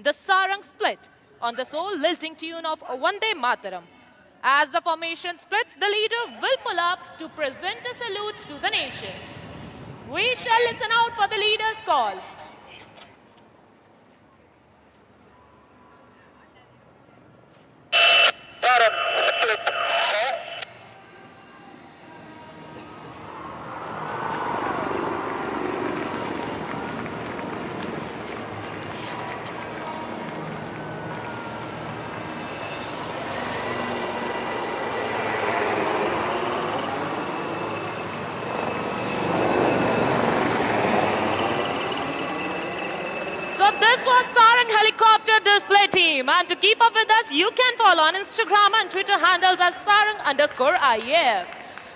The Sarang split on the soul-lilting tune of Vande Mataram. As the formation splits, the leader will pull up to present a salute to the nation. We shall listen out for the leader's call. This was Sarang Helicopter Display Team. And to keep up with us, you can follow on Instagram and Twitter handles as sarang_if.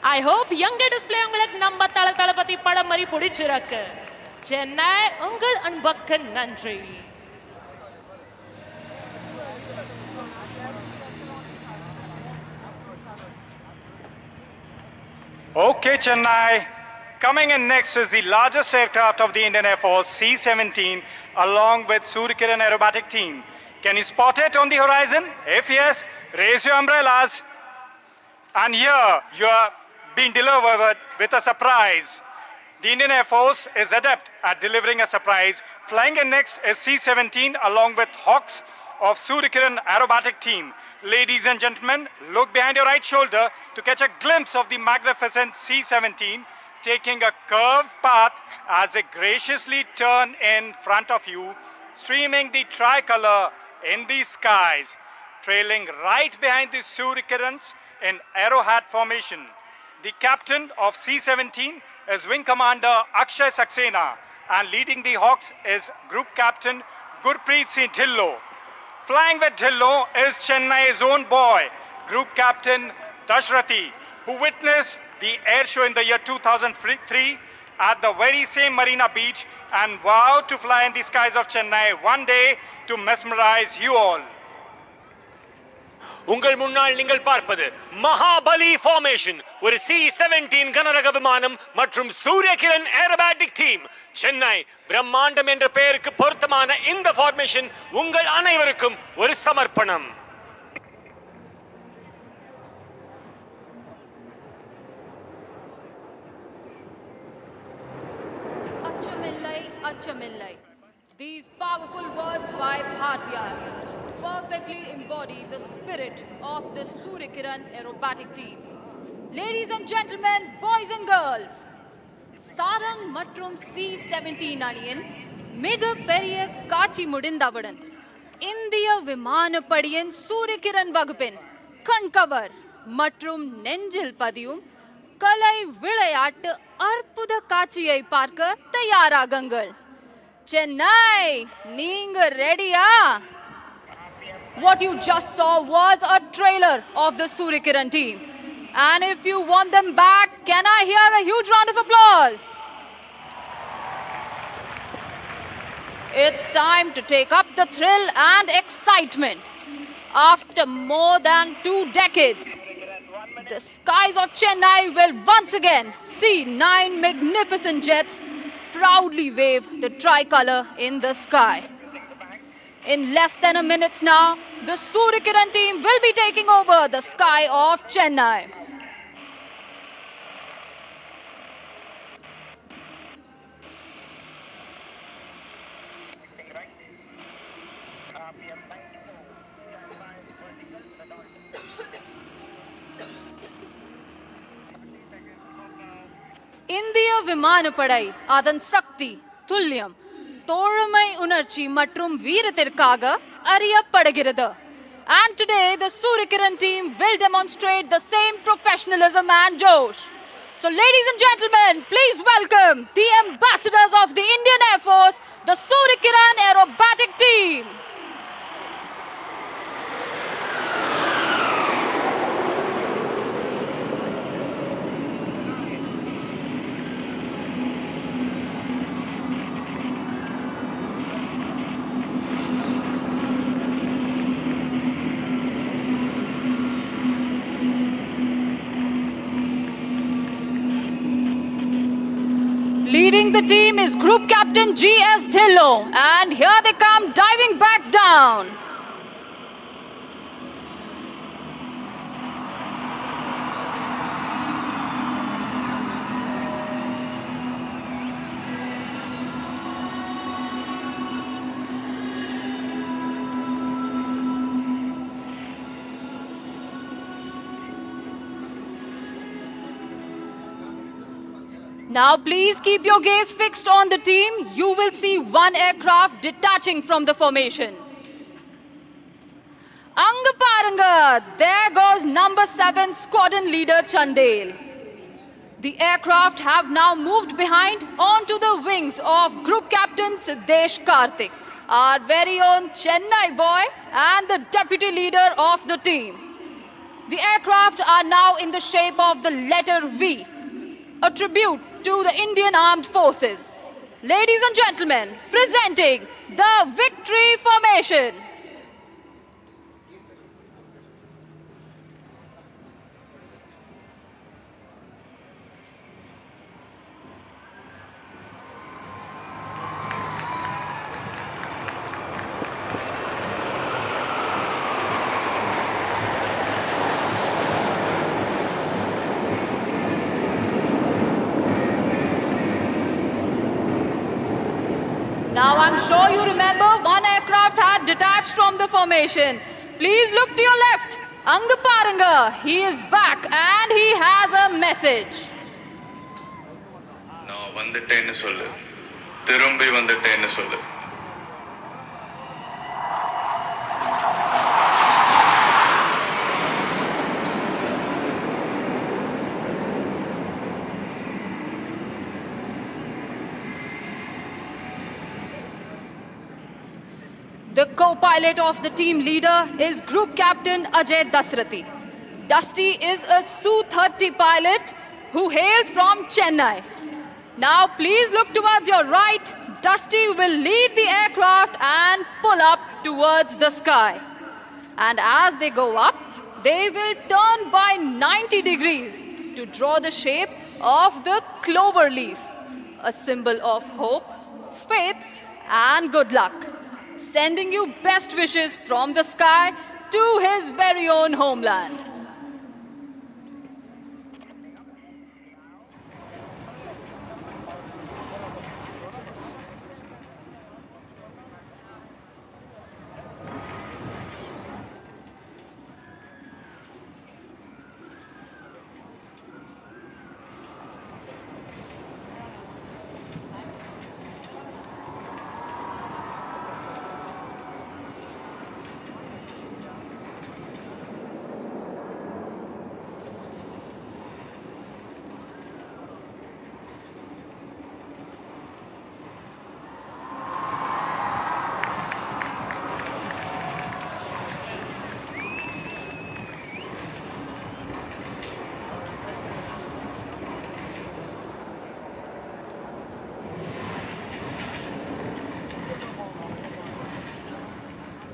I hope younger display உங்களுக்கு நம்ம தளபதி படம் மாதிரி பிடிச்சிருக்கு. சென்னை உங்கள் அன்புக்கு நன்றி. Okay, Chennai. Coming in next is the largest aircraft of the Indian Air Force, C-17, along with Suryakiran Aerobatic Team. Can you spot it on the horizon? If yes, raise your umbrellas. And here you are being delivered with a surprise. The Indian Air Force is adept at delivering a surprise. Flying in next is C-17 along with Hawks of Suryakiran Aerobatic Team. Ladies and gentlemen, look behind your right shoulder to catch a glimpse of the magnificent C-17 taking a curved path as they graciously turn in front of you, streaming the tricolor in the skies, trailing right behind the Suryakirans in arrowhead formation. The captain of C-17 is Wing Commander Akshay Saxena, and leading the Hawks is Group Captain Gurpreet Singh Dhillo. Flying with Dhillo is Chennai's own boy, Group Captain Dashrati, who witnessed the air show in the year 2003 at the very same Marina beach and vowed to fly in the skies of Chennai one day to mesmerize you all. உங்கள் முன்னால் நீங்கள் பார்ப்பது Mahabali formation, ஒரு C-17 கனரக விமானம் மற்றும் Surya Kiran aerobatic team. Chennai பிரம்மாண்டம் என்ற பெயருக்கு பொருத்தமான இந்த ஃபார்மேஷன் உங்கள் அனைவருக்கும் ஒரு சமர்ப்பணம். Achamillai. These powerful words by Bharati perfectly embody the spirit of the Suryakiran Aerobatic Team. Ladies and gentlemen, boys and girls, Sarang மற்றும் C-17 அணியின் மிக பெரிய காட்சி முடிந்தவுடன் இந்திய விமானப்படையின் சூரியகிரண் வகுப்பின் கண்கவர் மற்றும் நெஞ்சில் பதியும் கலை விளையாட்டு அற்புத காட்சியை பார்க்க தயாராகுங்கள். சென்னை, நீங்க ரெடியா? What you just saw was a trailer of the Suryakiran team. And if you want them back, can I hear a huge round of applause? It's time to take up the thrill and excitement. After more than 2 decades, the skies of Chennai will once again see 9 magnificent jets proudly wave the tricolor in the sky. In less than a minute now, the Suryakiran team will be taking over the sky of Chennai. இந்திய விமானப்படை அதன் சக்தி, துல்லியம், தோழமை உணர்ச்சி மற்றும் வீரத்திற்காக அறியப்படுகிறது. And today the Suryakiran team will demonstrate the same professionalism and josh. So ladies and gentlemen, please welcome the ambassadors of the Indian Air Force, the Suryakiran Aerobatic Team. Leading the team is Group Captain G.S. Dhillo, and here they come diving back down. Now please keep your gaze fixed on the team. You will see one aircraft detaching from the formation. Anga paranga, there goes number 7 squadron leader Chandel. The aircraft have now moved behind onto the wings of Group Captain Siddesh Karthik, our very own Chennai boy and the deputy leader of the team. The aircraft are now in the shape of the letter V, a tribute to the Indian Armed Forces. Ladies and gentlemen, presenting the Victory Formation. Now I'm sure you remember one aircraft had detached from the formation. Please look to your left. Angaparanga, he is back and he has a message. நான் வந்துட்டேன்னு சொல்லு, திரும்பி வந்துட்டேன்னு சொல்லு. The co-pilot of the team leader is Group Captain Ajay Dasrathi. Dusty is a Su-30 pilot who hails from Chennai. Now please look towards your right. Dusty will lead the aircraft and pull up towards the sky. And as they go up, they will turn by 90 degrees to draw the shape of the clover leaf, a symbol of hope, faith, and good luck, sending you best wishes from the sky to his very own homeland.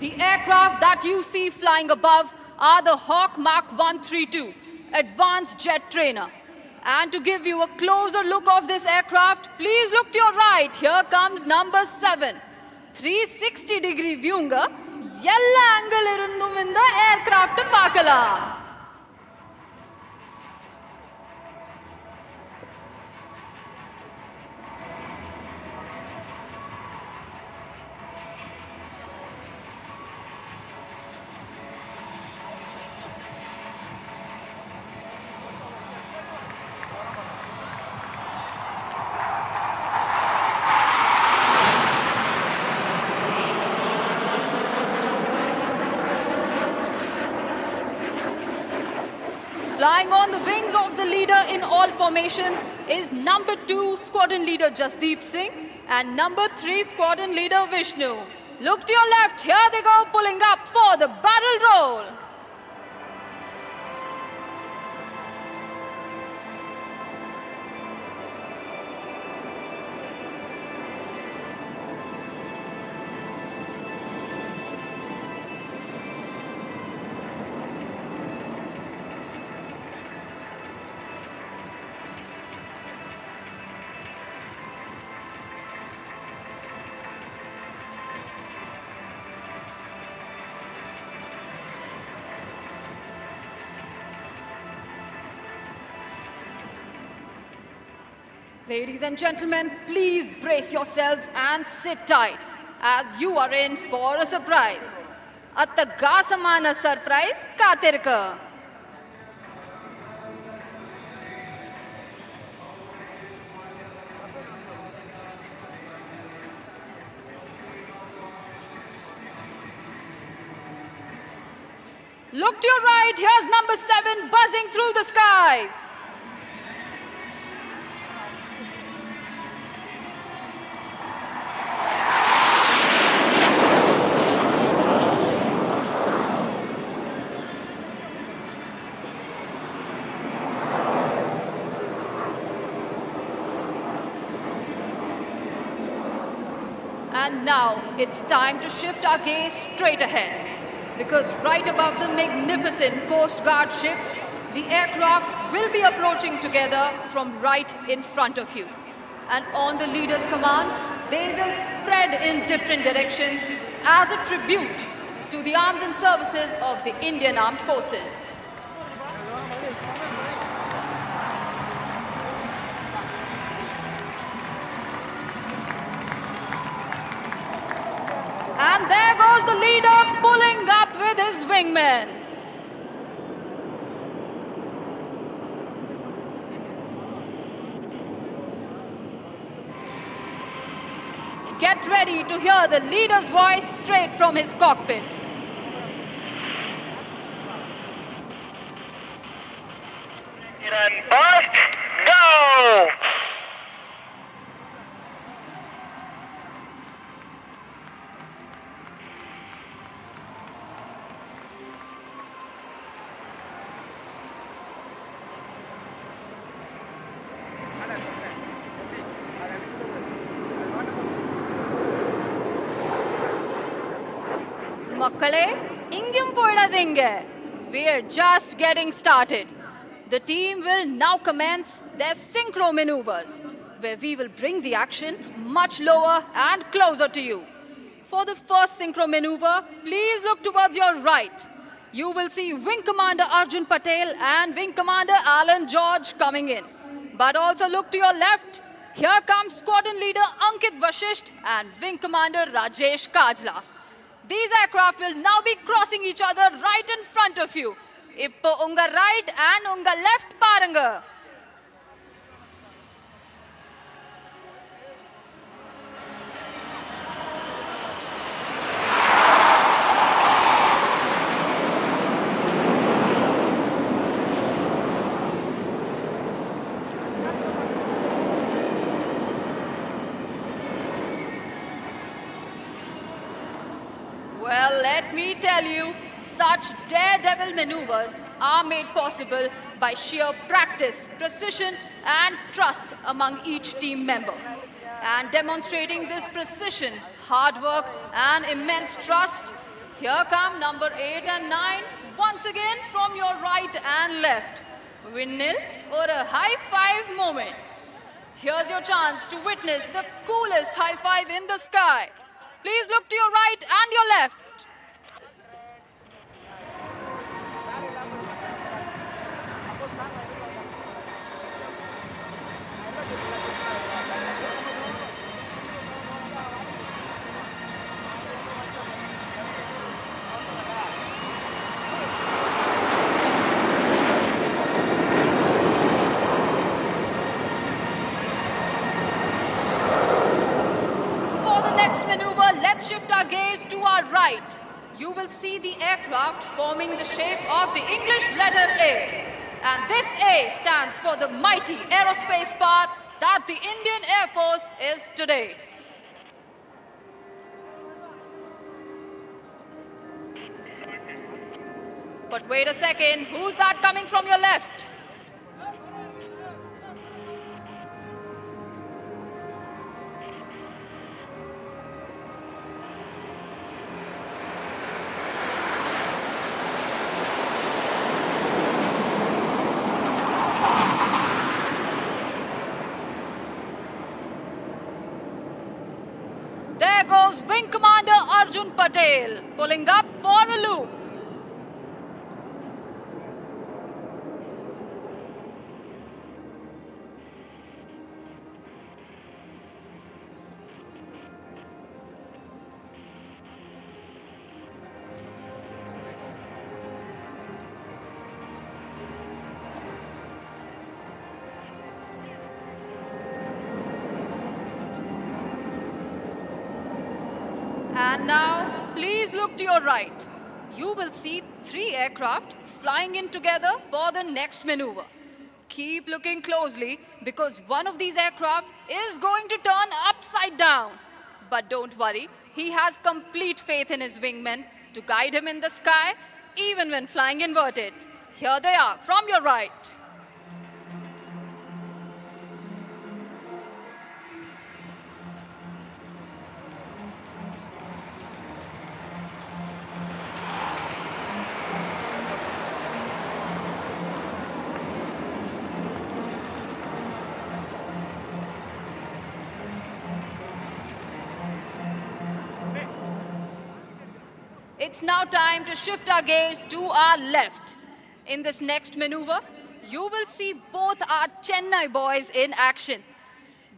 The aircraft that you see flying above are the Hawk Mark 132 Advanced Jet Trainer. And to give you a closer look of this aircraft, please look to your right. Here comes number 7. 360 degree viewங்க எல்லா angle இருந்தும் இந்த aircraft பார்க்கலாம். Flying on the wings of the leader in all formations is number 2 Squadron Leader Jasdeep Singh and number 3 Squadron Leader Vishnu. Look to your left, here they go pulling up for the barrel roll. Ladies and gentlemen, please brace yourselves and sit tight as you are in for a surprise. அட்டகாசமான surprise காத்திருக்கு. Look to your right, here's number 7 buzzing through the skies. And now it's time to shift our gaze straight ahead. Because right above the magnificent Coast Guard ship, the aircraft will be approaching together from right in front of you. And on the leader's command, they will spread in different directions as a tribute to the arms and services of the Indian Armed Forces. And there goes the leader pulling up with his wingmen. Get ready to hear the leader's voice straight from his cockpit. And bust, go! Makkale, ingum poidadinge. We're just getting started. The team will now commence their synchro maneuvers, where we will bring the action much lower and closer to you. For the first synchro maneuver, please look towards your right. You will see Wing Commander Arjun Patel and Wing Commander Alan George coming in. But also look to your left. Here comes Squadron Leader Ankit Vashisht and Wing Commander Rajesh Kajla. These aircraft will now be crossing each other right in front of you. Ippo unga right and unga left paranga. Well, let me tell you, such daredevil maneuvers are made possible by sheer practice, precision, and trust among each team member. And demonstrating this precision, hard work, and immense trust, here come number 8 and 9, once again from your right and left. Windmill or a high five moment. Here's your chance to witness the coolest high five in the sky. Please look to your right and your left. Let's shift our gaze to our right. You will see the aircraft forming the shape of the English letter A. And this A stands for the mighty aerospace power that the Indian Air Force is today. But wait a second, who's that coming from your left? There goes Wing Commander Arjun Patel, pulling up for a loop. And now, please look to your right. You will see 3 aircraft flying in together for the next maneuver. Keep looking closely because one of these aircraft is going to turn upside down. But don't worry, he has complete faith in his wingmen to guide him in the sky, even when flying inverted. Here they are, from your right. It's now time to shift our gaze to our left. In this next maneuver, you will see both our Chennai boys in action.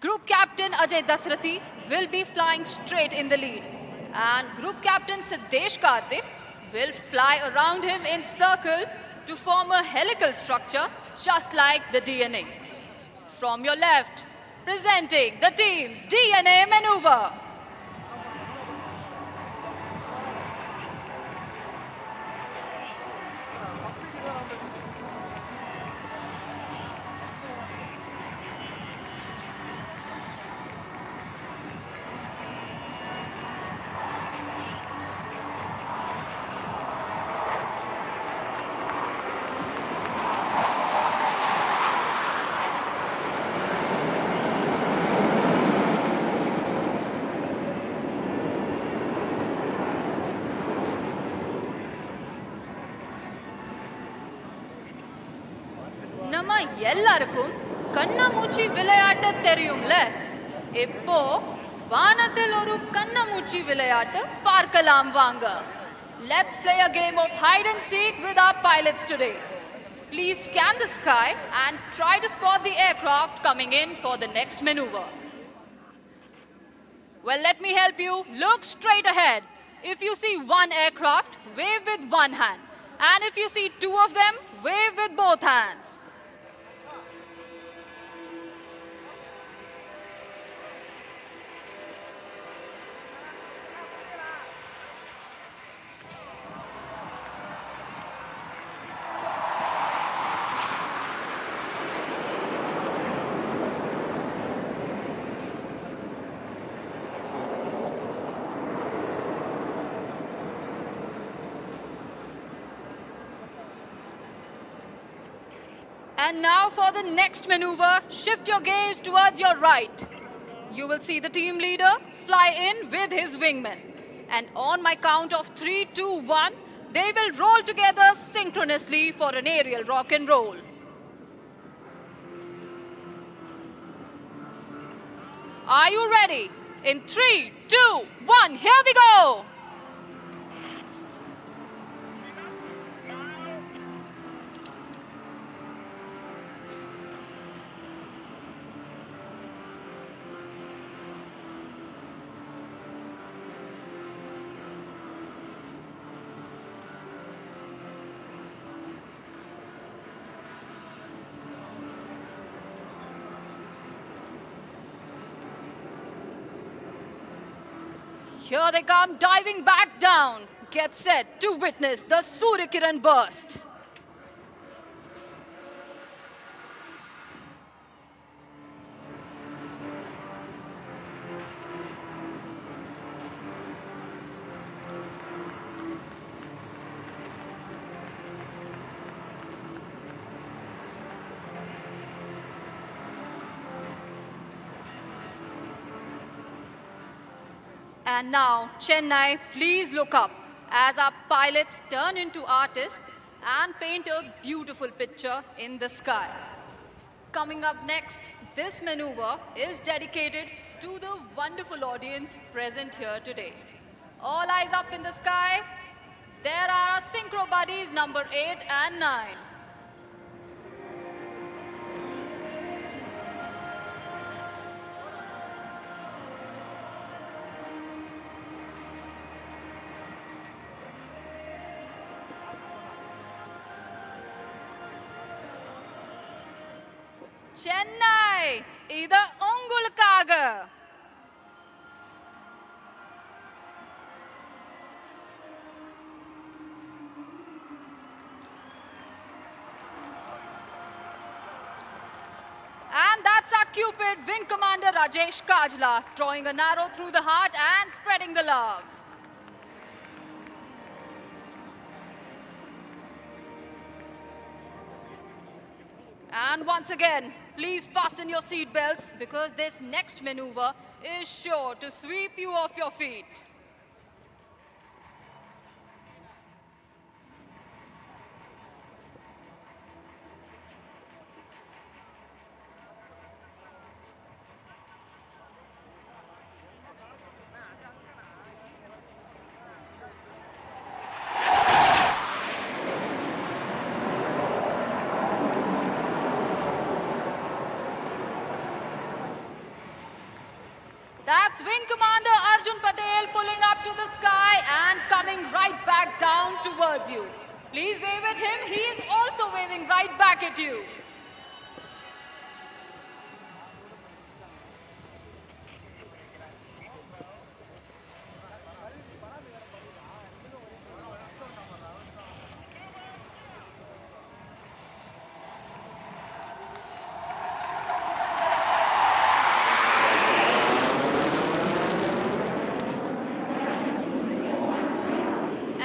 Group Captain Ajay Dasrathi will be flying straight in the lead, and Group Captain Siddesh Karthik will fly around him in circles to form a helical structure just like the DNA. From your left, presenting the team's DNA maneuver. நம்ம எல்லாருக்கும் கண்ணாமூச்சி விளையாட்டு தெரியும்ல. இப்போ வானத்தில் ஒரு கண்ணாமூச்சி விளையாட்டு பார்க்கலாம் வாங்க. Let's play a game of hide and seek with our pilots today. Please scan the sky and try to spot the aircraft coming in for the next maneuver. Well, let me help you. Look straight ahead. If you see one aircraft, wave with one hand. And if you see two of them, wave with both hands. And now for the next maneuver, shift your gaze towards your right. You will see the team leader fly in with his wingman. And on my count of 3, 2, 1, they will roll together synchronously for an aerial rock and roll. Are you ready? In 3, 2, 1, here we go! Here they come, diving back down. Get set to witness the Suryakiran burst. And now, Chennai, please look up as our pilots turn into artists and paint a beautiful picture in the sky. Coming up next, this maneuver is dedicated to the wonderful audience present here today. All eyes up in the sky. There are our synchro buddies number 8 and 9. Chennai, இது உங்களுக்காக. And that's our Cupid Wing Commander Rajesh Kajla, drawing an arrow through the heart and spreading the love. And once again, please fasten your seat belts because this next maneuver is sure to sweep you off your feet. Swing Commander Arjun Patel pulling up to the sky and coming right back down towards you. Please wave at him. He is also waving right back at you.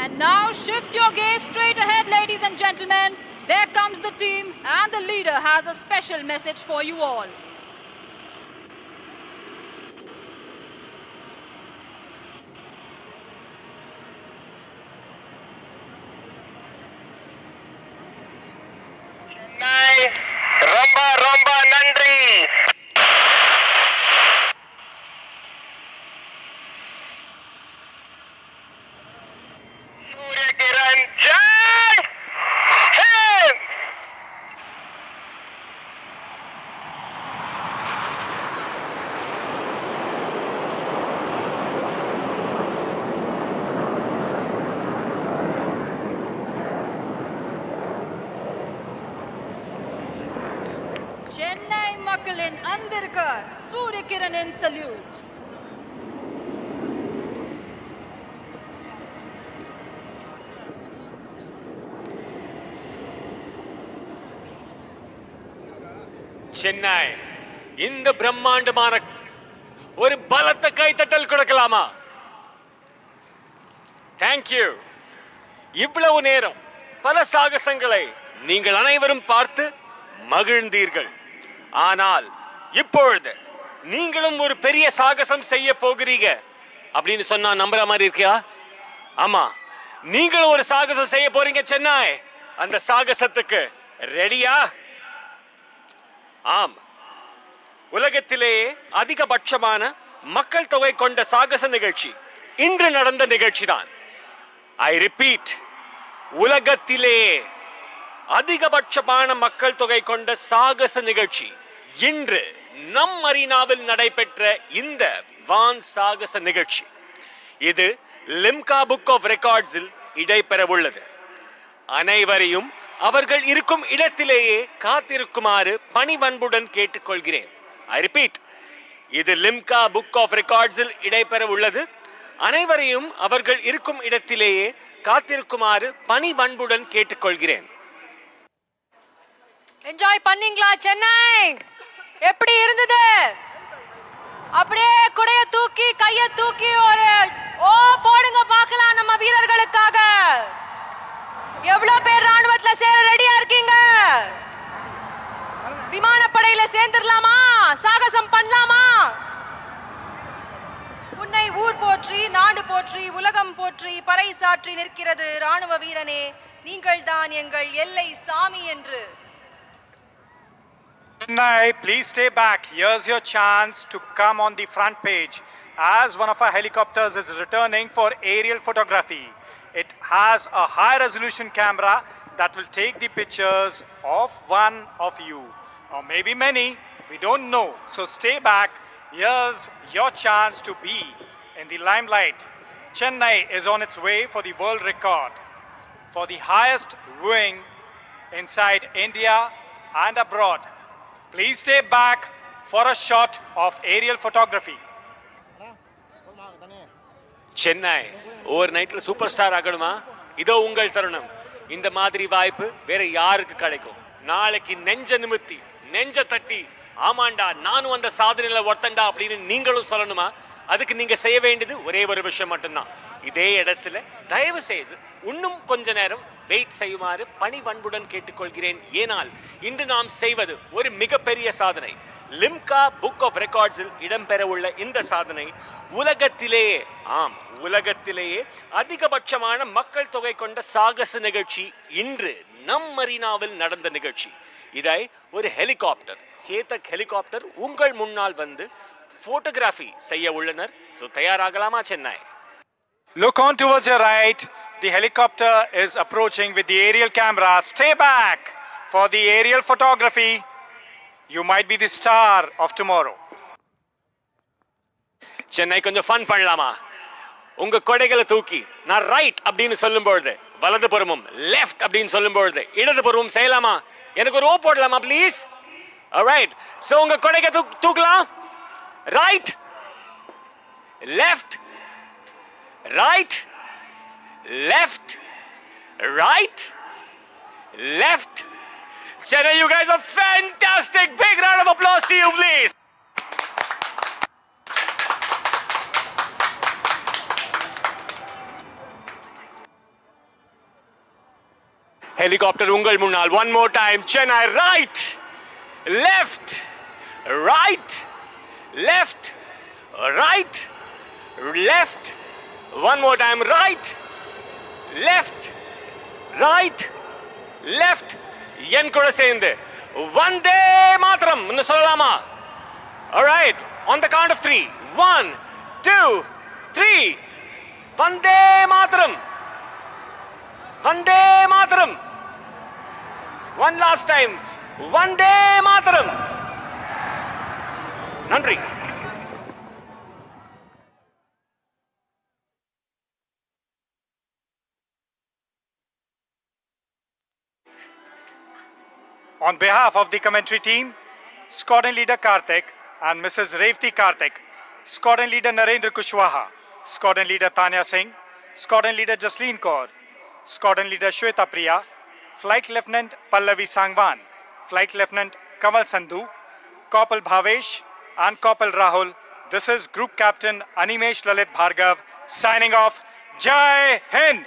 And now shift your gaze straight ahead, ladies and gentlemen. There comes the team, and the leader has a special message for you all. Chennai, Romba Romba Nandri. Surya Kiran Jai Hind. Chennai Makkalin Andirka Surya Kiranin salute. Chennai இந்த பிரம்மாண்டமான ஒரு பலத்த கைத்தட்டல் கொடுக்கலாமா? Thank you. இவ்வளவு நேரம் பல சாகசங்களை நீங்கள் அனைவரும் பார்த்து மகிழ்ந்தீர்கள். ஆனால் இப்பொழுது நீங்களும் ஒரு பெரிய சாகசம் செய்ய போகிறீங்க அப்படின்னு சொன்னா நம்புற மாதிரி இருக்கியா? ஆமா, நீங்களும் ஒரு சாகசம் செய்ய போறீங்க சென்னை. அந்த சாகசத்துக்கு ரெடியா? ஆம், உலகத்திலேயே அதிகபட்சமான மக்கள் தொகை கொண்ட சாகச நிகழ்ச்சி இன்று நடந்த நிகழ்ச்சி தான். ஐ ரிப்பீட், உலகத்திலேயே அதிகபட்சமான மக்கள் தொகை கொண்ட சாகச நிகழ்ச்சி இன்று நம் மரீனாவில் நடைபெற்ற இந்த வான் சாகச நிகழ்ச்சி. இது லிம்கா புக் ஆஃப் ரெக்கார்ட்ஸில் இடம்பெறவுள்ளது. அனைவரையும் அவர்கள் இருக்கும் இடத்திலேயே காத்திருக்குமாறு பணிவன்புடன் கேட்டுக்கொள்கிறேன். ஐ ரிப்பீட், இது லிம்கா புக் ஆஃப் ரெக்கார்ட்ஸில் இடம்பெற உள்ளது. அனைவரையும் அவர்கள் இருக்கும் இடத்திலேயே காத்திருக்குமாறு பணிவன்புடன் கேட்டுக்கொள்கிறேன். என்ஜாய் பண்ணீங்களா சென்னை? எப்படி இருந்தது? அப்படியே குடைய தூக்கி கைய தூக்கி ஒரு ஓ போடுங்க பார்க்கலாம் நம்ம வீரர்களுக்காக. எவ்வளவு பேர் ராணுவத்துல சேர ரெடியா இருக்கீங்க? விமானப்படையில சேர்ந்துடலாமா? சாகசம் பண்ணலாமா? உன்னை ஊர் போற்றி நாடு போற்றி உலகம் போற்றி பறை சாற்றி நிற்கிறது ராணுவ வீரனே, நீங்கள் தான் எங்கள் எல்லை சாமி என்று. Chennai, please stay back. Here's your chance to come on the front page as one of our helicopters is returning for aerial photography. It has a high resolution camera that will take the pictures of one of you, or maybe many, we don't know. So stay back. Here's your chance to be in the limelight. Chennai is on its way for the world record for the highest viewing inside India and abroad. Please stay back for a shot of aerial photography. Chennai over நைட்ல super star ஆகணுமா? இதோ உங்கள் தருணம். இந்த மாதிரி வாய்ப்பு வேற யாருக்கு கிடைக்கும்? நாளைக்கு நெஞ்ச நிமித்தி நெஞ்ச தட்டி ஆமாண்டா நானும் அந்த சாதனையில ஒருத்தண்டா அப்படின்னு நீங்களும் சொல்லணுமா? அதுக்கு நீங்க செய்ய வேண்டியது ஒரே ஒரு விஷயம் மட்டும்தான். இதே இடத்துல தயவு செய்து இன்னும் கொஞ்ச நேரம் வெயிட் செய்யுமாறு பணிவன்புடன் கேட்டுக்கொள்கிறேன். ஏனால் இன்று நாம் செய்வது ஒரு மிகப்பெரிய சாதனை. லிம்கா புக் ஆஃப் ரெக்கார்ட்ஸில் இடம்பெற உள்ள இந்த சாதனை உலகத்திலேயே, ஆம் உலகத்திலேயே அதிகபட்சமான மக்கள் தொகை கொண்ட சாகச நிகழ்ச்சி இன்று நம் மரீனாவில் நடந்த நிகழ்ச்சி. இதை ஒரு ஹெலிகாப்டர், சேத்தக் ஹெலிகாப்டர் உங்கள் முன்னால் வந்து போட்டோகிராஃபி செய்ய உள்ளனர். ஸோ தயாராகலாமா Chennai? Look on towards your right. The helicopter is approaching with the aerial camera. Stay back for the aerial photography. You might be the star of tomorrow. Chennai கொஞ்சம் ஃபன் பண்ணலாமா? உங்க கொடைகளை தூக்கி நான் ரைட் அப்படின்னு சொல்லும் பொழுது வலதுபுறமும் லெஃப்ட் அப்படின்னு சொல்லும் பொழுது இடதுபுறமும் செய்யலாமா? எனக்கு ஒரு ஓ போடலாமா ப்ளீஸ்? ஆல்ரைட். சோ உங்க கொடைகளை தூக்கலாம். Right, left, right, left, right, left. Chennai, you guys are fantastic. Big round of applause to you, please. Helicopter ungal munnal. One more time. Chennai, right, left, right, left, right, left. One more time. Right, left, right, left. என் கூட சேர்ந்து வந்தே மாத்திரம் ன்னு சொல்லலாமா? Alright, on the count of 3. 1, 2, 3. வந்தே மாத்திரம், வந்தே மாத்திரம். One last time. வந்தே மாத்திரம். நன்றி. On behalf of the commentary team, squadron leader Karthik and Mrs. Revati Karthik, squadron leader Narendra Kushwaha, squadron leader Tanya Singh, squadron leader Jasleen Kaur, squadron leader Shweta Priya, flight lieutenant Pallavi Sangwan, flight lieutenant Kamal Sandhu, Corporal Bhavesh and Corporal Rahul. This is Group Captain Animesh Lalit Bhargav signing off. Jai Hind!